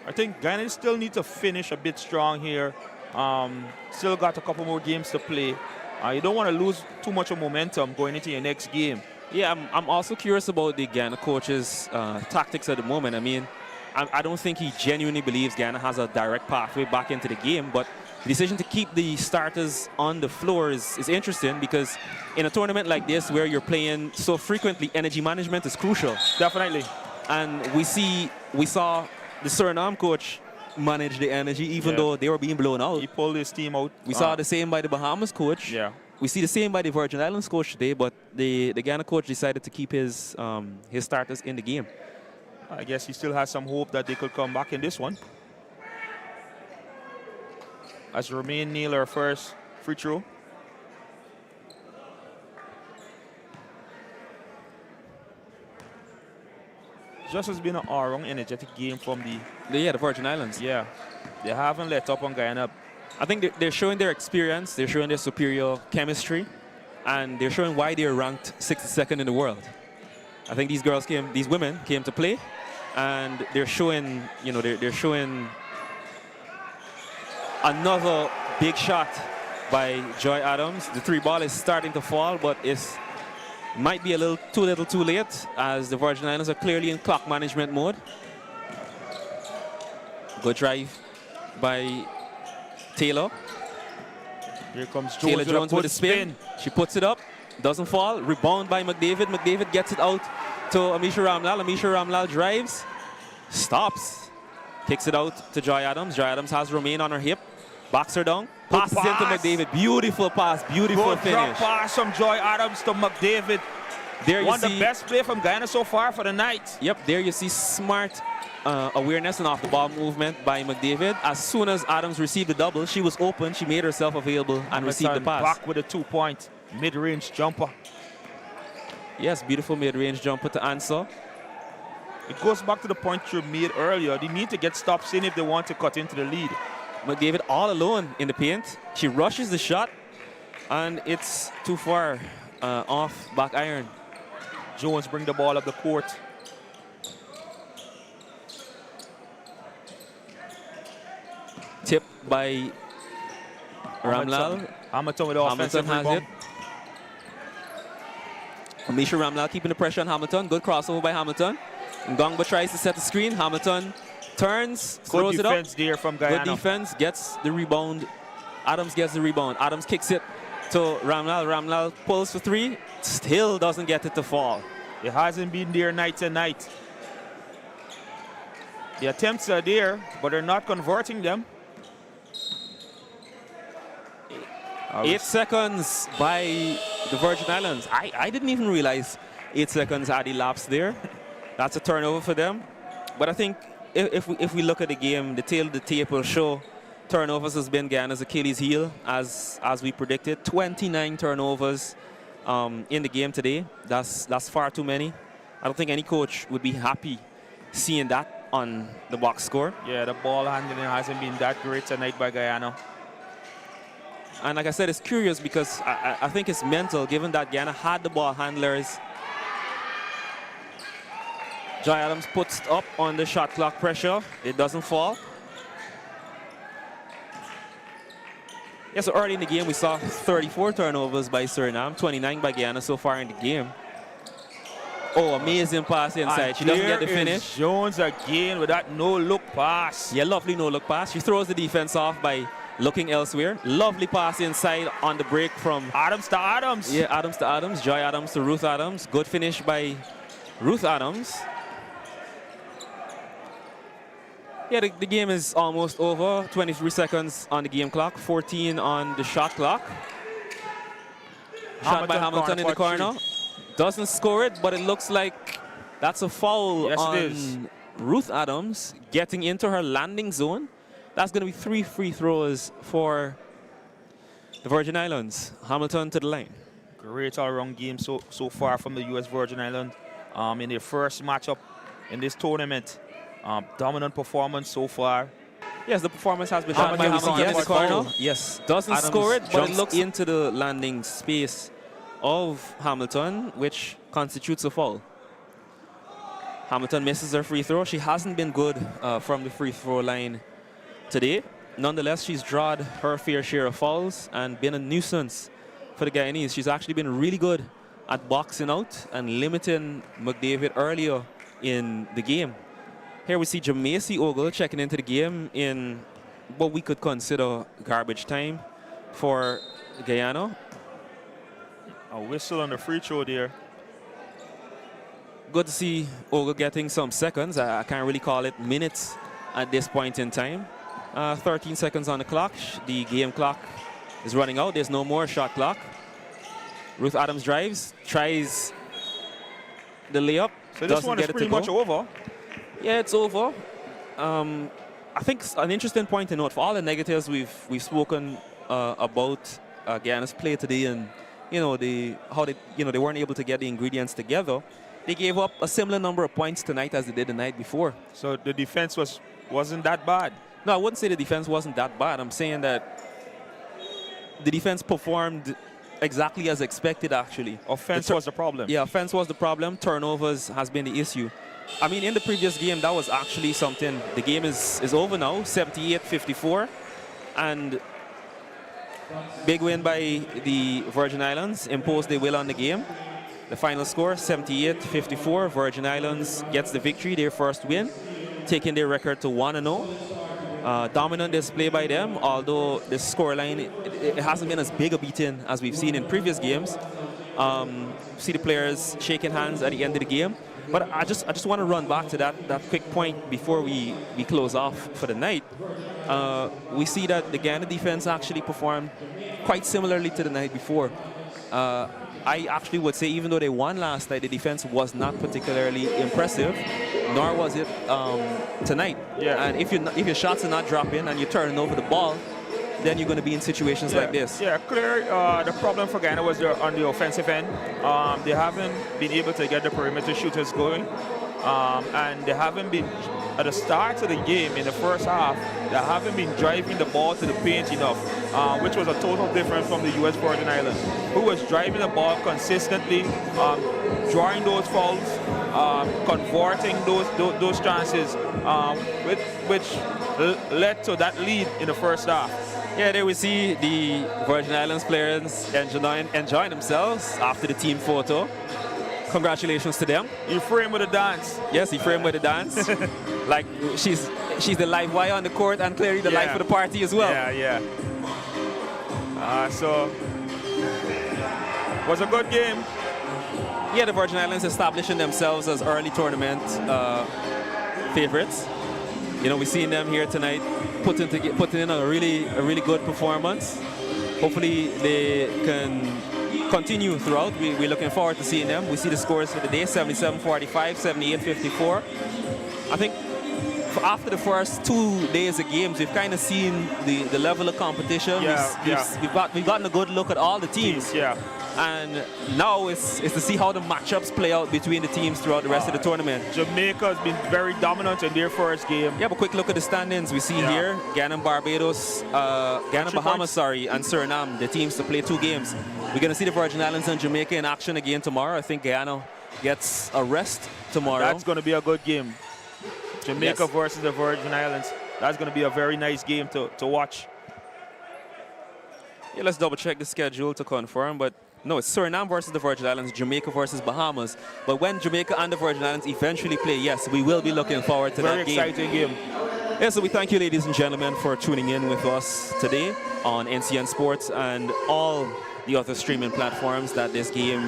I think Guyana still need to finish a bit strong here. Still got a couple more games to play. You don't want to lose too much of momentum going into your next game. Yeah, I'm also curious about the Guyana coach's tactics at the moment. I mean, I don't think he genuinely believes Guyana has a direct pathway back into the game, but the decision to keep the starters on the floor is interesting, because in a tournament like this where you're playing so frequently, energy management is crucial. Definitely. And we saw the Suriname coach manage the energy even though they were being blown out. He pulled his team out. We saw the same by the Bahamas coach. Yeah. We see the same by the Virgin Islands coach today, but the Guyana coach decided to keep his starters in the game. I guess he still has some hope that they could come back in this one. As Romain nailed her first free throw. Just has been an all-round energetic game from the Virgin Islands. Yeah, they haven't let up on Guyana. I think they're showing their experience, they're showing their superior chemistry, and they're showing why they're ranked 62nd in the world. I think these women came to play, and they're showing, they're showing another big shot by Joy Adams. The 3 ball is starting to fall, but it's might be a little too late, as the Virgin Islands are clearly in clock management mode. Good drive by Taylor. Here comes Taylor Jones with a spin. She puts it up, doesn't fall. Rebound by McDavid. McDavid gets it out to Amisha Ramlal. Amisha Ramlal drives, stops, kicks it out to Joy Adams. Joy Adams has Romain on her hip, backs her down, passes into McDavid. Beautiful pass, beautiful Good drop finish. pass from Joy Adams to McDavid. There you One of see the best play from Guyana so far for the night. Yep, there you see smart awareness and off-the-ball movement by McDavid. As soon as Adams received the double, she was open, she made herself available and received the pass. Back with a 2-point mid-range jumper. Yes, beautiful mid-range jumper to answer. It goes back to the point you made earlier. They need to get stops in if they want to cut into the lead. McDavid all alone in the paint. She rushes the shot, and it's too far off back iron. Jones bring the ball up the court. Tip by Ramlal. Hamilton with the offensive Hamilton has rebound. it. Misha Ramlal keeping the pressure on Hamilton. Good crossover by Hamilton. Ngongba tries to set the screen. Hamilton turns, throws Good it up. defense there from Guyana. Good defense, gets the rebound. Adams gets the rebound. Adams kicks it to Ramlal. Ramlal pulls for three. Still doesn't get it to fall. It hasn't been there night to night. The attempts are there, but they're not converting them. 8 seconds by the Virgin Islands. I didn't even realize 8 seconds had elapsed there. That's a turnover for them. But I think if we look at the game, the tail of the tape will show turnovers has been Guyana's Achilles heel, as we predicted. 29 turnovers in the game today. That's far too many. I don't think any coach would be happy seeing that on the box score. Yeah, the ball handling hasn't been that great tonight by Guyana. And like I said, it's curious because I think it's mental, given that Guyana had the ball handlers. Joy Adams puts up on the shot clock pressure. It doesn't fall. Yeah, so early in the game, we saw 34 turnovers by Suriname, 29 by Guyana so far in the game. Oh, amazing pass inside. And she doesn't get the there is finish. Jones again with that no-look pass. Yeah, lovely no-look pass. She throws the defense off by looking elsewhere. Lovely pass inside on the break from Adams to Adams. Yeah, Adams to Adams. Joy Adams to Ruth Adams. Good finish by Ruth Adams. Yeah, the game is almost over. 23 seconds on the game clock. 14 on the shot clock. Shot by Hamilton in the corner. Doesn't score it, but it looks like that's a foul on Ruth Adams getting into her landing zone. That's going to be 3 free throws for the Virgin Islands. Hamilton to the line. Great all-around game so far from the U.S. Virgin Islands in their first matchup in this tournament. Dominant performance so far. Yes, the performance has been done by Hamilton in the corner. Yes, doesn't Adams score it, but it jumps looks into the landing space of Hamilton, which constitutes a foul. Hamilton misses her free throw. She hasn't been good from the free throw line today. Nonetheless, she's drawn her fair share of fouls and been a nuisance for the Guyanese. She's actually been really good at boxing out and limiting McDavid earlier in the game. Here we see Jamaica Ogle checking into the game in what we could consider garbage time for Guyana. A whistle on the free throw there. Good to see Ogle getting some seconds. I can't really call it minutes at this point in time. 13 seconds on the clock. The game clock is running out. There's no more shot clock. Ruth Adams drives, tries the layup. So this one is pretty much over. Yeah, it's over. I think an interesting point to note for all the negatives we've spoken about Guyana's play today, and how they weren't able to get the ingredients together. They gave up a similar number of points tonight as they did the night before. So the defense wasn't that bad. No, I wouldn't say the defense wasn't that bad. I'm saying that the defense performed exactly as expected, actually. Offense was the problem. Yeah, offense was the problem. Turnovers has been the issue. I mean, in the previous game, that was actually something. The game is over now, 78-54. And big win by the Virgin Islands, imposed their will on the game. The final score, 78-54. Virgin Islands gets the victory, their first win, taking their record to 1-0. Dominant display by them, although the scoreline, it hasn't been as big a beating as we've seen in previous games. See the players shaking hands at the end of the game. But I just want to run back to that quick point before we close off for the night. We see that the Guyana defense actually performed quite similarly to the night before. I actually would say, even though they won last night, the defense was not particularly impressive, nor was it tonight. Yeah. And if your shots are not dropping and you're turning over the ball, then you're going to be in situations like this. Yeah, clear. The problem for Guyana was on the offensive end. They haven't been able to get the perimeter shooters going. And they haven't been, at the start of the game, in the first half, they haven't been driving the ball to the paint enough, which was a total difference from the U.S. Virgin Islands, who was driving the ball consistently, drawing those fouls, converting those chances, which led to that lead in the first half. Yeah, there we see the Virgin Islands players enjoying themselves after the team photo. Congratulations to them. Ephraim with a dance. Yes, Ephraim with a dance. Like she's the live wire on the court and clearly the life of the party as well. Yeah. So was a good game. Yeah, the Virgin Islands establishing themselves as early tournament favorites. You know, we've seen them here tonight putting in a really good performance. Hopefully they can continue throughout. We're looking forward to seeing them. We see the scores for the day: 77-45, 78-54. I think after the first 2 days of games, we've kind of seen the level of competition. We've gotten a good look at all the teams. And now it's to see how the matchups play out between the teams throughout the rest of the tournament. Jamaica has been very dominant in their first game. Yeah, but quick look at the standings. We see here Guyana, Bahamas, and Suriname, the teams to play 2 games. We're going to see the Virgin Islands and Jamaica in action again tomorrow. I think Guyana gets a rest tomorrow. That's going to be a good game. Jamaica versus the Virgin Islands. That's going to be a very nice game to watch. Yeah, let's double check the schedule to confirm, but no, it's Suriname versus the Virgin Islands, Jamaica versus Bahamas. But when Jamaica and the Virgin Islands eventually play, yes, we will be looking forward to that game. Very exciting game. Yeah, so we thank you, ladies and gentlemen, for tuning in with us today on NCN Sports and all the other streaming platforms that this game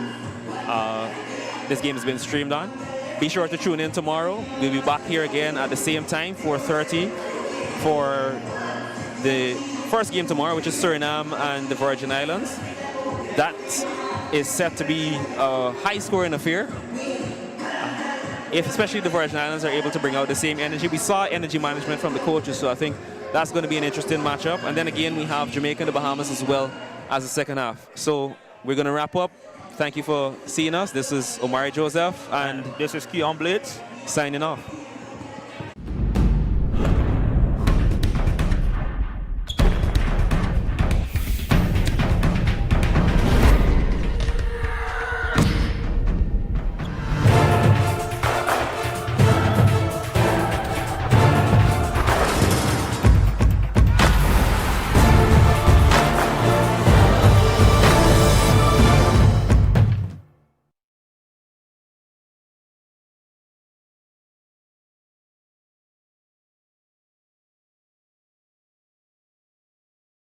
has been streamed on. Be sure to tune in tomorrow. We'll be back here again at the same time, 4:30, for the first game tomorrow, which is Suriname and the Virgin Islands. That is set to be a high-scoring affair. If especially the Virgin Islands are able to bring out the same energy. We saw energy management from the coaches, so I think that's going to be an interesting matchup. And then again, we have Jamaica and the Bahamas as well as the second half. So we're going to wrap up. Thank you for seeing us. This is Omari Joseph, and this is Keon Blades signing off.